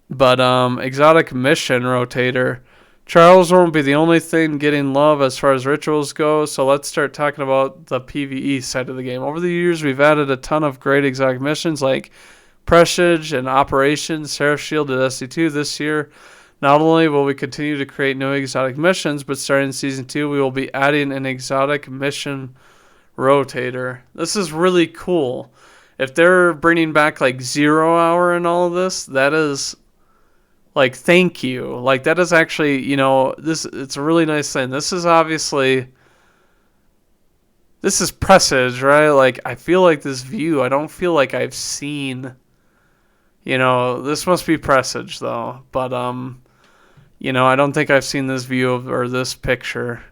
But exotic mission rotator. Trials won't be the only thing getting love as far as rituals go, so let's start talking about the PvE side of the game. Over the years, we've added a ton of great exotic missions like Presage and Operation, Seraph Shield at SC2 this year. Not only will we continue to create new exotic missions, but starting in Season 2, we will be adding an exotic mission rotator. This is really cool. If they're bringing back 0 hour and all of this, that is... thank you. That is actually, it's a really nice thing. This is obviously, this is Presage, right? I feel like this view, I don't feel like I've seen, this must be Presage though. But, I don't think I've seen this view or this picture,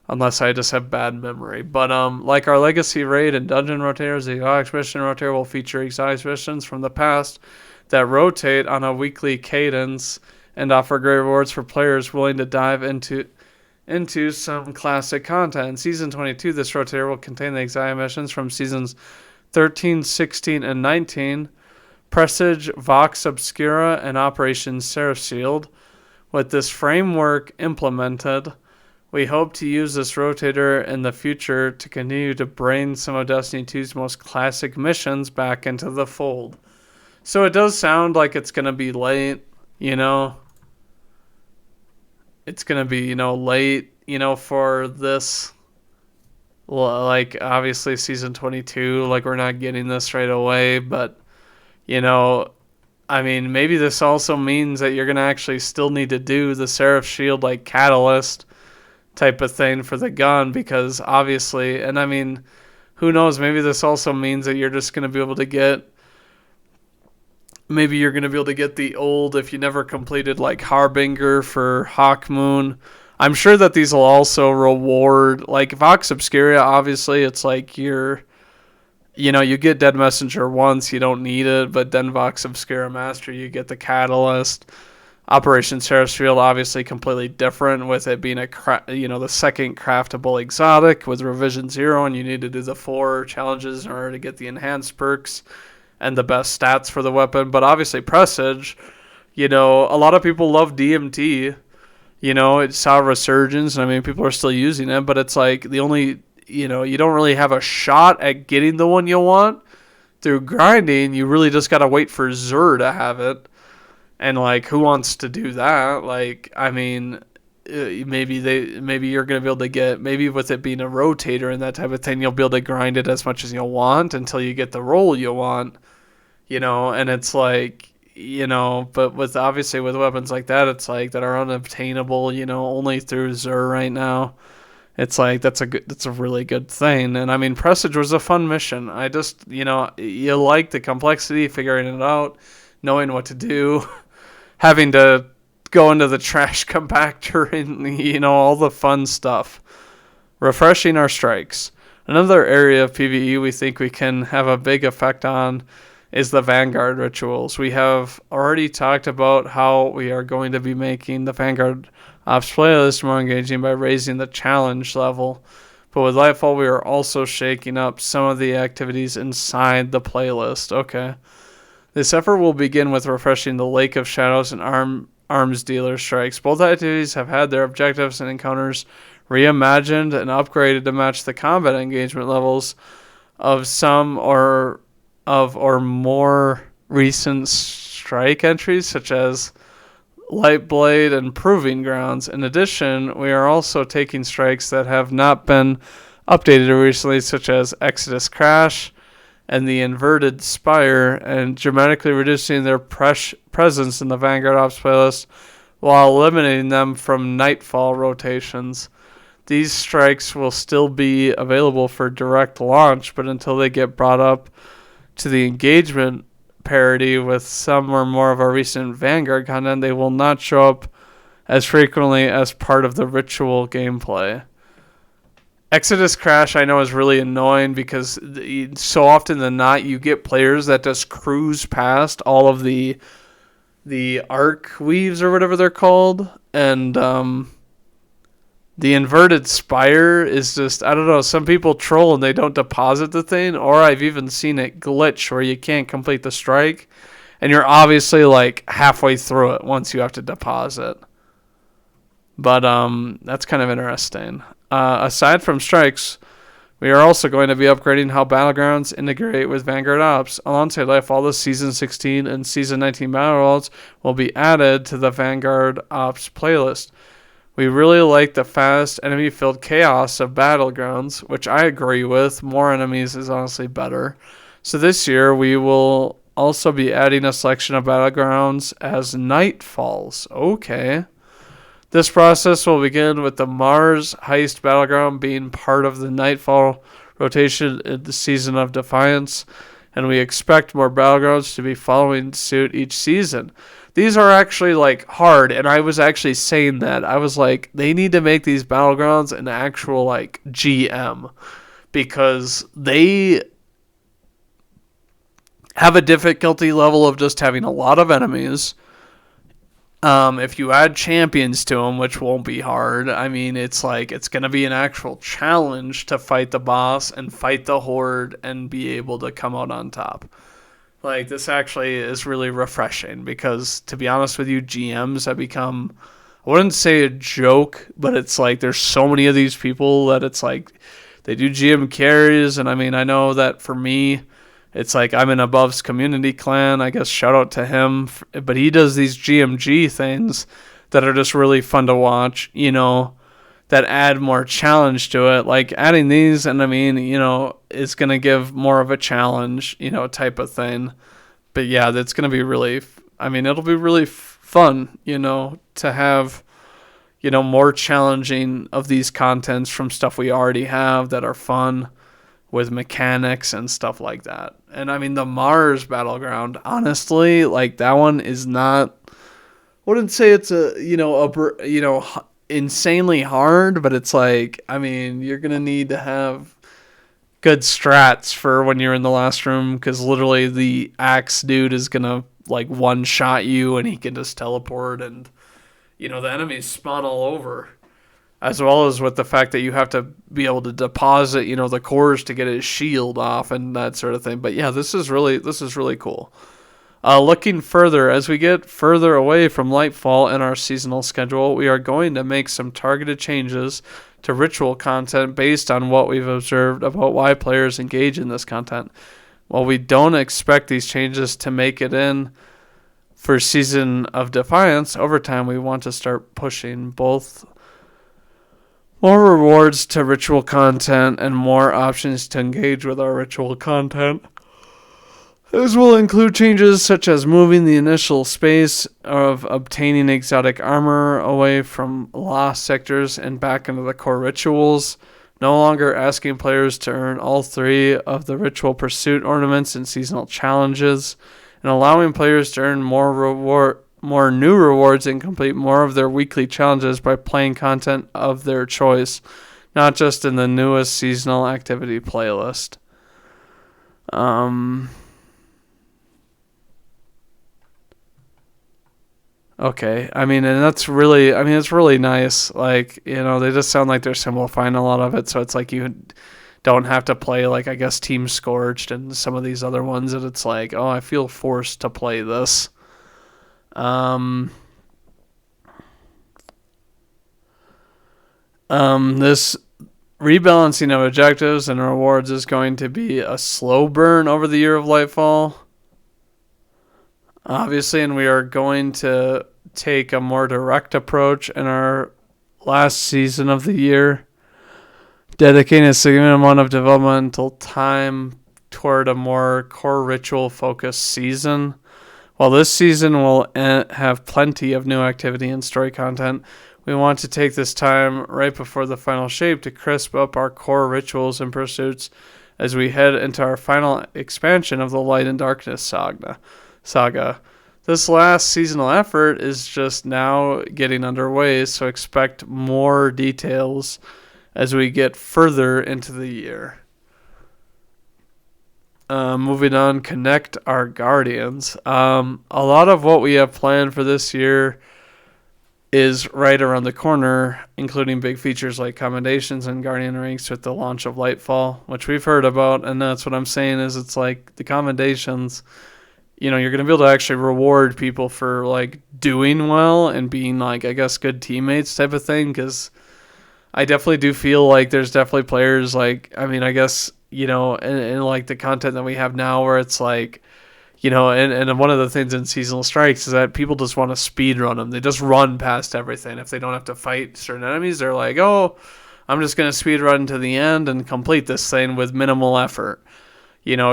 unless I just have bad memory. But, like our Legacy Raid and Dungeon Rotators, the Exotic Mission Rotator will feature exotic missions from the past that rotate on a weekly cadence and offer great rewards for players willing to dive into some classic content. In Season 22, this rotator will contain the exotic missions from Seasons 13, 16, and 19, Presage, Vox Obscura, and Operation Seraph Shield. With this framework implemented, we hope to use this rotator in the future to continue to bring some of Destiny 2's most classic missions back into the fold. So it does sound like it's going to be late, It's going to be, late, for this. Obviously Season 22, we're not getting this right away. But, maybe this also means that you're going to actually still need to do the Seraph Shield, catalyst type of thing for the gun. Because obviously, and who knows, maybe this also means that you're just going to be able to get... Maybe you're going to be able to get the old, if you never completed Harbinger for Hawk Moon. I'm sure that these will also reward, Vox Obscura, obviously, it's you get Dead Messenger once, you don't need it, but then Vox Obscura Master, you get the Catalyst. Operation Sarsfield, obviously completely different, with it being the second craftable exotic with Revision 0, and you need to do the 4 challenges in order to get the enhanced perks and the best stats for the weapon. But obviously Presage, a lot of people love DMT. It saw a resurgence, and I mean, people are still using it, but it's like the only, you don't really have a shot at getting the one you want through grinding. You really just got to wait for Zur to have it. And, like, who wants to do that? Like, I mean, maybe you're going to be able to get, maybe with it being a rotator and that type of thing, you'll be able to grind it as much as you'll want until you get the roll you want, and it's like, but with weapons like that, it's like that are unobtainable, only through Zur right now. It's like that's a really good thing. And I mean, Presage was a fun mission. I just, you like the complexity, figuring it out, knowing what to do, having to go into the trash compactor and, all the fun stuff. Refreshing our strikes. Another area of PvE we think we can have a big effect on is the Vanguard rituals. We have already talked about how we are going to be making the Vanguard Ops playlist more engaging by raising the challenge level. But with Lightfall, we are also shaking up some of the activities inside the playlist. Okay. This effort will begin with refreshing the Lake of Shadows and Arms Dealer strikes. Both activities have had their objectives and encounters reimagined and upgraded to match the combat engagement levels of some or more recent strike entries, such as Lightblade and Proving Grounds. In addition, we are also taking strikes that have not been updated recently, such as Exodus Crash and the Inverted Spire, and dramatically reducing their presence in the Vanguard Ops playlist while eliminating them from Nightfall rotations. These strikes will still be available for direct launch, but until they get brought up to the engagement parity with some or more of our recent Vanguard content, they will not show up as frequently as part of the ritual gameplay. Exodus Crash, I know, is really annoying because so often than not, you get players that just cruise past all of the arc weaves or whatever they're called, and the Inverted Spire is just, I don't know, some people troll and they don't deposit the thing, or I've even seen it glitch where you can't complete the strike, and you're obviously like halfway through it once you have to deposit. But that's kind of interesting. Aside from strikes, we are also going to be upgrading how Battlegrounds integrate with Vanguard Ops. Alongside Lightfall, the Season 16 and Season 19 Battle Royals will be added to the Vanguard Ops playlist. We really like the fast, enemy-filled chaos of Battlegrounds, which I agree with. More enemies is honestly better. So this year, we will also be adding a selection of Battlegrounds as Nightfalls. Okay. This process will begin with the Mars Heist Battleground being part of the Nightfall rotation in the Season of Defiance, and we expect more Battlegrounds to be following suit each season. These are actually like hard, and I was actually saying that. I was like, they need to make these Battlegrounds an actual like GM, because they have a difficulty level of just having a lot of enemies. If you add champions to them, which won't be hard, I mean, it's like it's going to be an actual challenge to fight the boss and fight the horde and be able to come out on top. Like, this actually is really refreshing because, to be honest with you, GMs have become, I wouldn't say a joke, but it's like there's so many of these people that it's like they do GM carries, and I mean, I know that for me, it's like I'm in Above's community clan. I guess shout out to him. But he does these GMG things that are just really fun to watch, that add more challenge to it. Like adding these, and I mean, it's going to give more of a challenge, type of thing. But yeah, that's going to be really, it'll be really fun, to have, more challenging of these contents from stuff we already have that are fun, with mechanics and stuff like that. And I mean, the Mars Battleground, honestly, like that one is not, I wouldn't say it's insanely hard, but it's like, I mean, you're going to need to have good strats for when you're in the last room, because literally the axe dude is going to like one-shot you, and he can just teleport, and the enemies spawn all over. As well as with the fact that you have to be able to deposit, the cores to get his shield off and that sort of thing. But yeah, this is really cool. Looking further, as we get further away from Lightfall in our seasonal schedule, we are going to make some targeted changes to ritual content based on what we've observed about why players engage in this content. While we don't expect these changes to make it in for Season of Defiance, over time we want to start pushing both more rewards to ritual content and more options to engage with our ritual content. This will include changes such as moving the initial space of obtaining exotic armor away from lost sectors and back into the core rituals, no longer asking players to earn all 3 of the ritual pursuit ornaments and seasonal challenges, and allowing players to earn more new rewards and complete more of their weekly challenges by playing content of their choice, not just in the newest seasonal activity playlist. Okay, it's really nice. Like, they just sound like they're simplifying a lot of it, so it's like you don't have to play, like, I guess, Team Scorched and some of these other ones that it's like, oh, I feel forced to play this. This rebalancing of objectives and rewards is going to be a slow burn over the year of Lightfall, obviously, and we are going to take a more direct approach in our last season of the year, dedicating a significant amount of developmental time toward a more core ritual focused season. While this season will have plenty of new activity and story content, we want to take this time right before the final shape to crisp up our core rituals and pursuits as we head into our final expansion of the Light and Darkness saga. This last seasonal effort is just now getting underway, so expect more details as we get further into the year. Moving on, connect our Guardians. A lot of what we have planned for this year is right around the corner, including big features like commendations and Guardian ranks with the launch of Lightfall, which we've heard about, and that's what I'm saying is it's like the commendations, you're going to be able to actually reward people for, like, doing well and being, like, I guess, good teammates type of thing, because I definitely do feel like there's definitely players, like, I guess, and like the content that we have now where it's like, and one of the things in Seasonal Strikes is that people just want to speed run them. They just run past everything. If they don't have to fight certain enemies, they're like, oh, I'm just going to speed run to the end and complete this thing with minimal effort,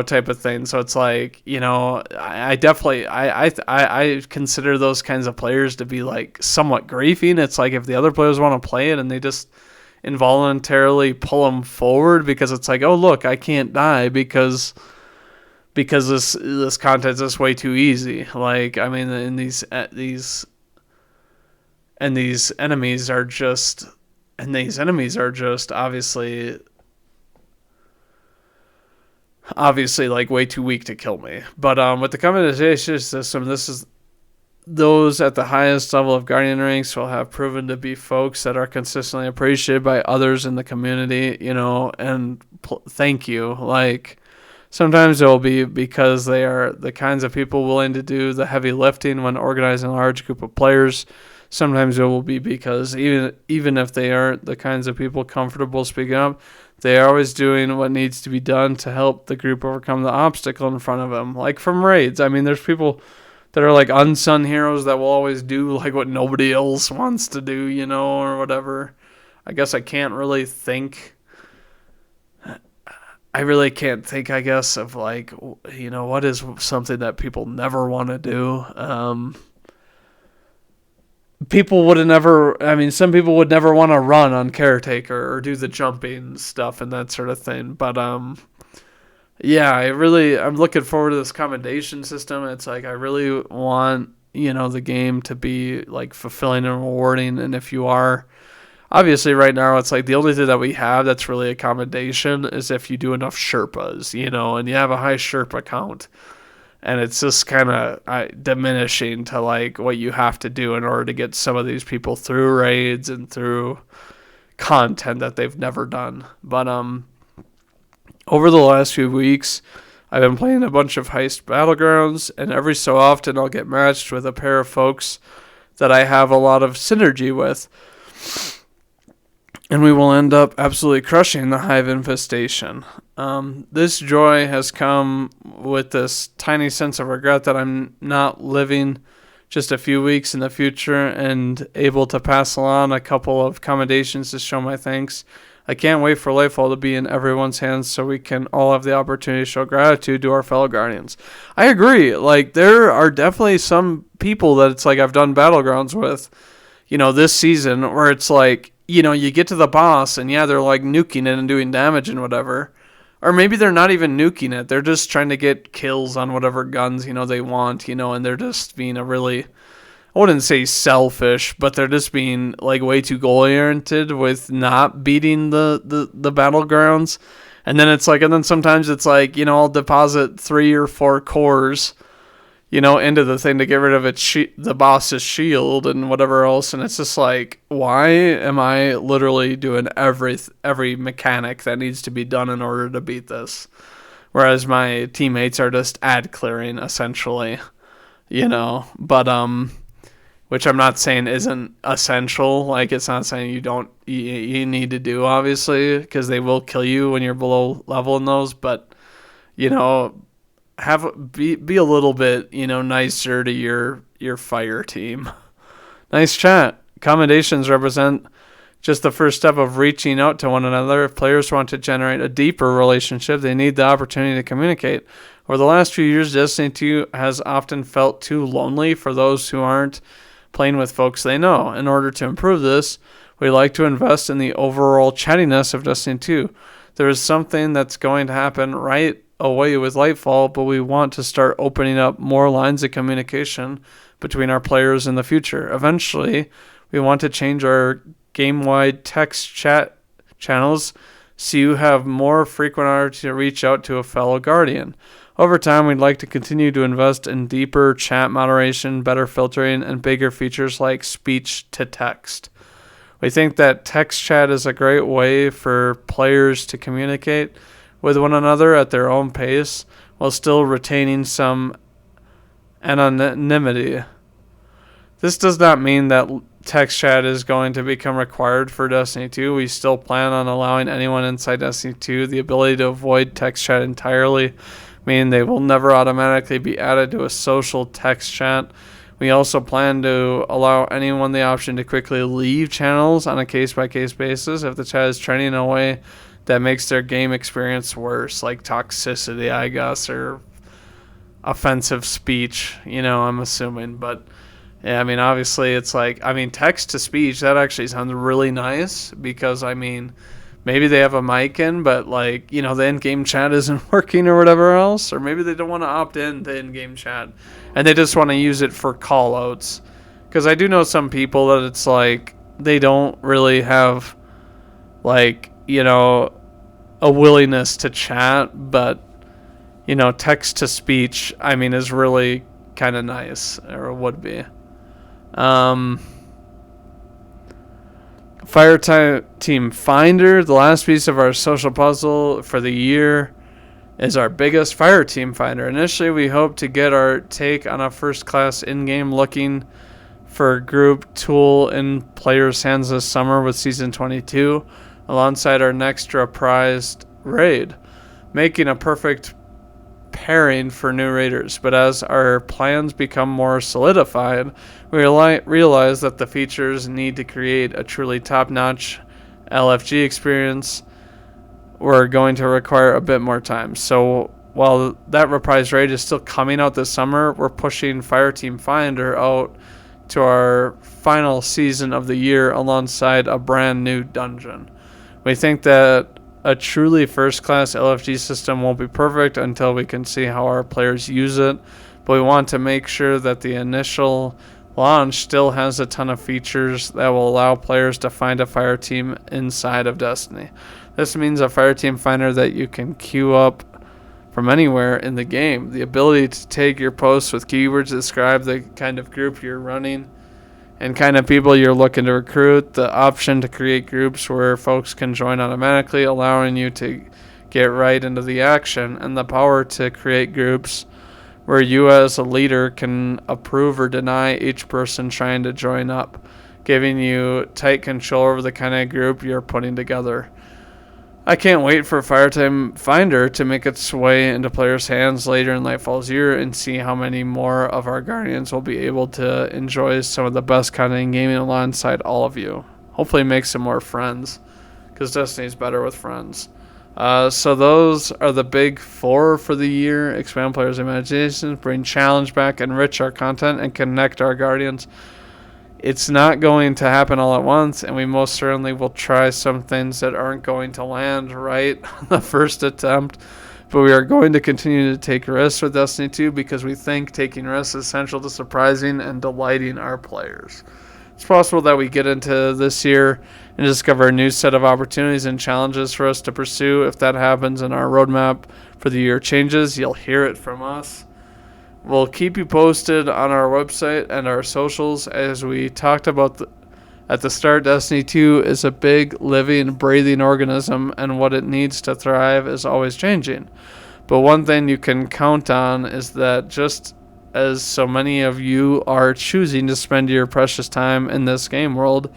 type of thing. So it's like, I definitely, I consider those kinds of players to be like somewhat griefing. It's like if the other players want to play it and they just involuntarily pull them forward because it's like, oh, look, I can't die because this content's just way too easy. Like, and these enemies are just obviously like way too weak to kill me. But with the commendation system, this is those at the highest level of Guardian ranks will have proven to be folks that are consistently appreciated by others in the community, and thank you. Like, sometimes it will be because they are the kinds of people willing to do the heavy lifting when organizing a large group of players. Sometimes it will be because even if they aren't the kinds of people comfortable speaking up, they are always doing what needs to be done to help the group overcome the obstacle in front of them. Like from raids, there's people that are like unsung heroes that will always do like what nobody else wants to do, or whatever. I guess I can't really think. I really can't think, I guess, of like, what is something that people never want to do. People would never, some people would never want to run on Caretaker or do the jumping stuff and that sort of thing. But, yeah, I'm looking forward to this commendation system. It's like, I really want, the game to be like fulfilling and rewarding. And if you are, obviously right now, it's like the only thing that we have that's really a commendation is if you do enough Sherpas, and you have a high Sherpa count. and it's just kind of diminishing to like what you have to do in order to get some of these people through raids and through content that they've never done. But over the last few weeks, I've been playing a bunch of Heist Battlegrounds, and every so often I'll get matched with a pair of folks that I have a lot of synergy with. And we will end up absolutely crushing the Hive Infestation. This joy has come with this tiny sense of regret that I'm not living just a few weeks in the future and able to pass along a couple of commendations to show my thanks. I can't wait for Lightfall to be in everyone's hands so we can all have the opportunity to show gratitude to our fellow Guardians. I agree. Like, there are definitely some people that it's like I've done Battlegrounds with, this season where it's like, you get to the boss and yeah, they're like nuking it and doing damage and whatever. Or maybe they're not even nuking it. They're just trying to get kills on whatever guns, they want, and they're just being I wouldn't say selfish, but they're just being like way too goal-oriented with not beating the battlegrounds. And then sometimes it's like, I'll deposit 3 or 4 cores, into the thing to get rid of the boss's shield and whatever else. And it's just like, why am I literally doing every mechanic that needs to be done in order to beat this? Whereas my teammates are just ad clearing essentially, but, which I'm not saying isn't essential. Like, it's not saying you need to do, obviously, because they will kill you when you're below level in those. But, be a little bit, nicer to your fire team. Nice chat. Commendations represent just the first step of reaching out to one another. If players want to generate a deeper relationship, they need the opportunity to communicate. Over the last few years, Destiny 2 has often felt too lonely for those who aren't playing with folks they know. In order to improve this, we like to invest in the overall chattiness of Destiny 2. There is something that's going to happen right away with Lightfall, but we want to start opening up more lines of communication between our players in the future. Eventually, we want to change our game-wide text chat channels so you have more frequent opportunity to reach out to a fellow Guardian. Over time, we'd like to continue to invest in deeper chat moderation, better filtering, and bigger features like speech to text. We think that text chat is a great way for players to communicate with one another at their own pace while still retaining some anonymity. This does not mean that text chat is going to become required for Destiny 2. We still plan on allowing anyone inside Destiny 2 the ability to avoid text chat entirely, meaning they will never automatically be added to a social text chat. We also plan to allow anyone the option to quickly leave channels on a case-by-case basis if the chat is trending in a way that makes their game experience worse, like toxicity, I guess, or offensive speech, I'm assuming. But, yeah, obviously it's like, text-to-speech, that actually sounds really nice because, maybe they have a mic in, but the in-game chat isn't working or whatever else. Or maybe they don't want to opt in to in-game chat and they just want to use it for call-outs. Because I do know some people that it's like they don't really have a willingness to chat, but text-to-speech, is really kind of nice, or would be. Fire Team Finder, the last piece of our social puzzle for the year, is our biggest Fire Team Finder. Initially, we hope to get our take on a first-class in-game looking for group tool in players' hands this summer with Season 22, alongside our next reprised raid, making a perfect pairing for new raiders. But as our plans become more solidified, we realize that the features need to create a truly top-notch LFG experience. We're going to require a bit more time. So while that reprised raid is still coming out this summer, we're pushing Fireteam Finder out to our final season of the year alongside a brand new dungeon. We think that a truly first-class LFG system won't be perfect until we can see how our players use it, but we want to make sure that the initial launch still has a ton of features that will allow players to find a fire team inside of Destiny. This means a fire team finder that you can queue up from anywhere in the game. The ability to take your posts with keywords to describe the kind of group you're running and kind of people you're looking to recruit. The option to create groups where folks can join automatically, allowing you to get right into the action. And the power to create groups where you as a leader can approve or deny each person trying to join up, giving you tight control over the kind of group you're putting together. I can't wait for Firetime Finder to make its way into players' hands later in Lightfall's year and see how many more of our Guardians will be able to enjoy some of the best content in gaming alongside all of you. Hopefully make some more friends, because Destiny's better with friends. So those are the big 4 for the year. Expand players' imaginations, bring challenge back, enrich our content, and connect our Guardians. It's not going to happen all at once, and we most certainly will try some things that aren't going to land right on the first attempt. But we are going to continue to take risks with Destiny 2 because we think taking risks is essential to surprising and delighting our players. It's possible that we get into this year and discover a new set of opportunities and challenges for us to pursue. If that happens and our roadmap for the year changes, you'll hear it from us. We'll keep you posted on our website and our socials. As we talked about at the start, Destiny 2 is a big, living, breathing organism, and what it needs to thrive is always changing. But one thing you can count on is that just as so many of you are choosing to spend your precious time in this game world,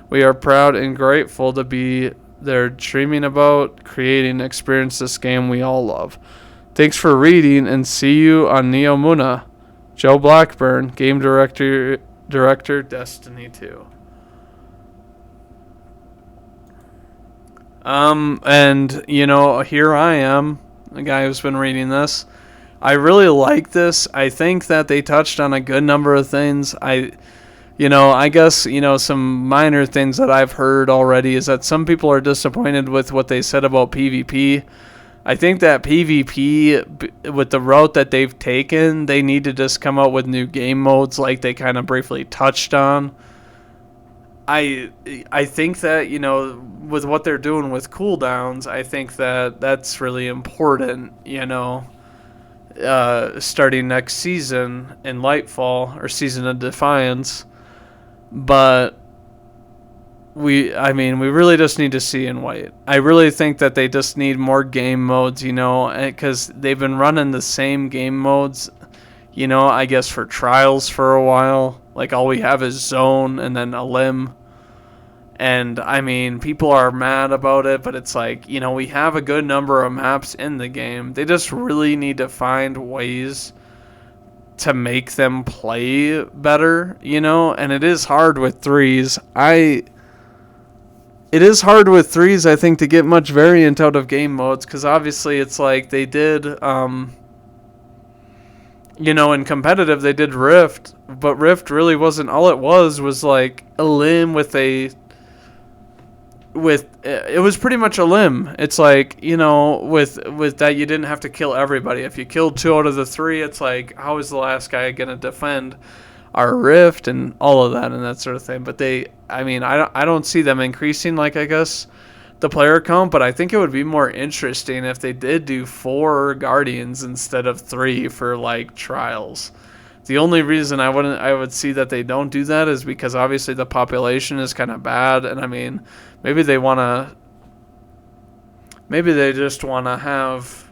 we are proud and grateful to be there dreaming about creating experience this game we all love. Thanks for reading, and see you on Neo Muna. Joe Blackburn, Game Director, Destiny 2. And, here I am, the guy who's been reading this. I really like this. I think that they touched on a good number of things. I guess, some minor things that I've heard already is that some people are disappointed with what they said about PvP. I think that PvP, with the route that they've taken, they need to just come out with new game modes like they kind of briefly touched on. I think that, with what they're doing with cooldowns, I think that that's really important, starting next season in Lightfall, or Season of Defiance. But we really just need to see and wait. I really think that they just need more game modes, because they've been running the same game modes, I guess for trials for a while. Like, all we have is Zone and then a limb. And, people are mad about it, but it's like, we have a good number of maps in the game. They just really need to find ways to make them play better, and it is hard with threes. It is hard with threes, I think, to get much variant out of game modes, because obviously it's like they did, in competitive they did Rift, but Rift really wasn't, all it was like a limb it was pretty much a limb. It's like, with that you didn't have to kill everybody. If you killed 2 out of the 3, it's like, how is the last guy going to defend our Rift and all of that and that sort of thing. But I don't see them increasing, like, I guess, the player count, but I think it would be more interesting if they did do 4 Guardians instead of 3 for, like, trials. The only reason I would see that they don't do that is because obviously the population is kind of bad, and maybe they just want to have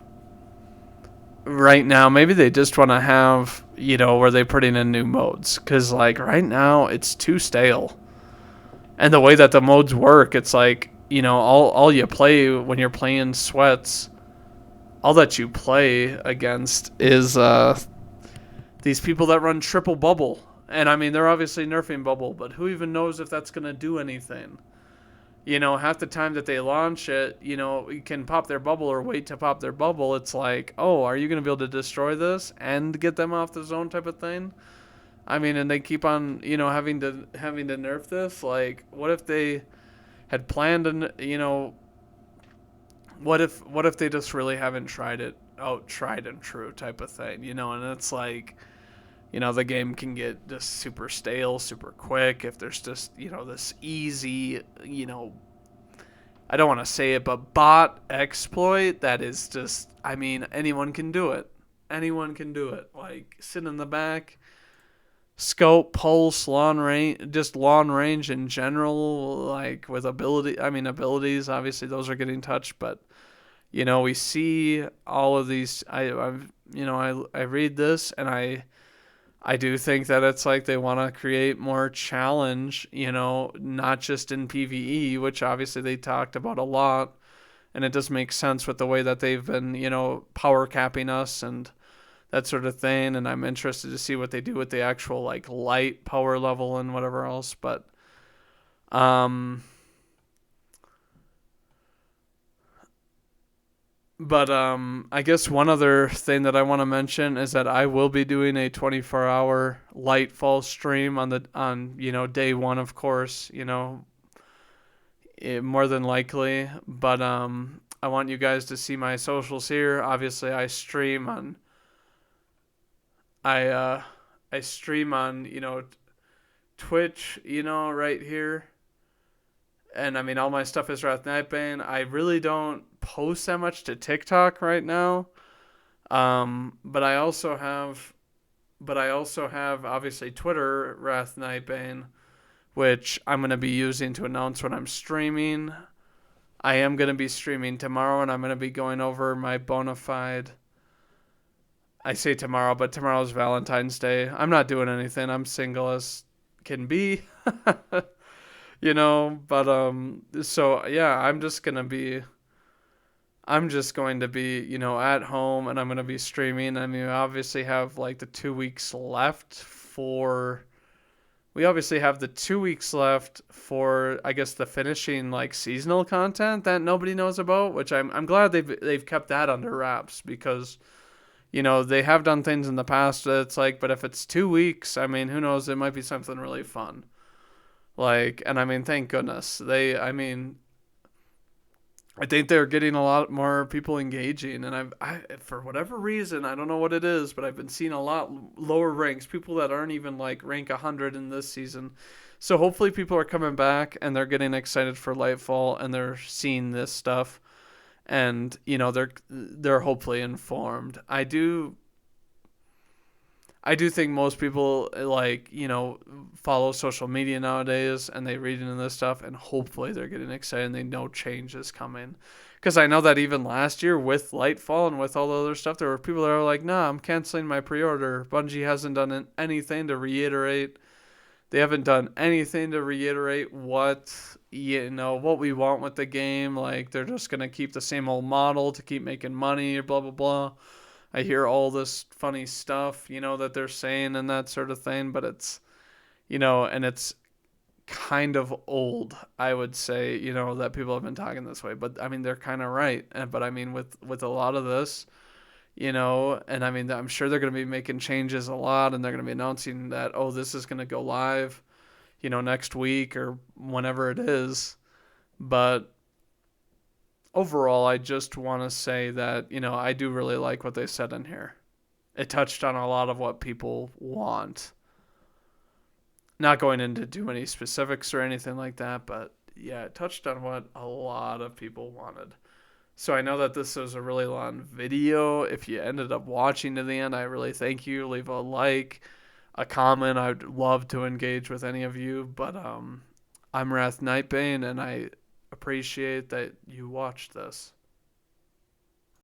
right now, maybe they just want to have, where they put in new modes, because, like, right now it's too stale. And the way that the modes work, it's like, all you play when you're playing sweats, all that you play against is these people that run triple bubble. And they're obviously nerfing bubble, but who even knows if that's going to do anything? Half the time that they launch it, you can pop their bubble or wait to pop their bubble. It's like, oh, are you going to be able to destroy this and get them off the zone type of thing? And they keep on, having to nerf this. Like, what if they had planned what if they just really haven't tried it out, tried and true type of thing, and it's like, the game can get just super stale, super quick if there's just, this easy, I don't want to say it, but bot exploit that is just, I mean, anyone can do it. Anyone can do it. Like, sit in the back, scope, pulse, long range, just long range in general, like with abilities, obviously those are getting touched, but we see all of these. I read this and I do think that it's like they want to create more challenge, not just in PvE, which obviously they talked about a lot. And it does make sense with the way that they've been, power capping us and that sort of thing. And I'm interested to see what they do with the actual like light power level and whatever else. Um, I guess one other thing that I want to mention is that I will be doing a 24-hour Lightfall stream on day one, of course, more than likely. But I want you guys to see my socials here. Obviously, I uh I stream on Twitch, right here. And I mean, all my stuff is Wrath Nightbane. I really don't post that much to TikTok right now. But I also have obviously Twitter Wrath Nightbane, which I'm gonna be using to announce when I'm streaming. I am gonna be streaming tomorrow, and I'm gonna be going over my bona fide. I say tomorrow, but tomorrow's Valentine's Day. I'm not doing anything. I'm single as can be. But so yeah, I'm just going to be, at home, and I'm going to be streaming. I mean, obviously have like the 2 weeks left for we obviously have the 2 weeks left for, I guess, the finishing like seasonal content that nobody knows about, which I'm glad they've kept that under wraps, because they have done things in the past that it's like, but if it's 2 weeks, I mean, who knows, it might be something really fun. Like, and I mean, thank goodness. I think they're getting a lot more people engaging, and I for whatever reason, I don't know what it is, but I've been seeing a lot lower ranks, people that aren't even like rank 100 in this season. So hopefully people are coming back and they're getting excited for Lightfall, and they're seeing this stuff, and they're hopefully informed. I do think most people follow social media nowadays, and they read into this stuff, and hopefully they're getting excited and they know change is coming. Because I know that even last year with Lightfall and with all the other stuff, there were people that are like, "Nah, I'm canceling my pre-order." Bungie hasn't done anything to reiterate. They haven't done anything to reiterate what we want with the game. Like, they're just gonna keep the same old model to keep making money, blah blah blah. I hear all this funny stuff, that they're saying and that sort of thing, but and it's kind of old, I would say, that people have been talking this way. But I mean, they're kind of right. But I mean, with a lot of this, and I mean, I'm sure they're going to be making changes a lot, and they're going to be announcing that, oh, this is going to go live, next week or whenever it is. But overall, I just want to say that, I do really like what they said in here. It touched on a lot of what people want. Not going into too many specifics or anything like that, but yeah, it touched on what a lot of people wanted. So I know that this was a really long video. If you ended up watching to the end, I really thank you. Leave a like, a comment. I'd love to engage with any of you. But I'm Wrath Nightbane, and I appreciate that you watched this.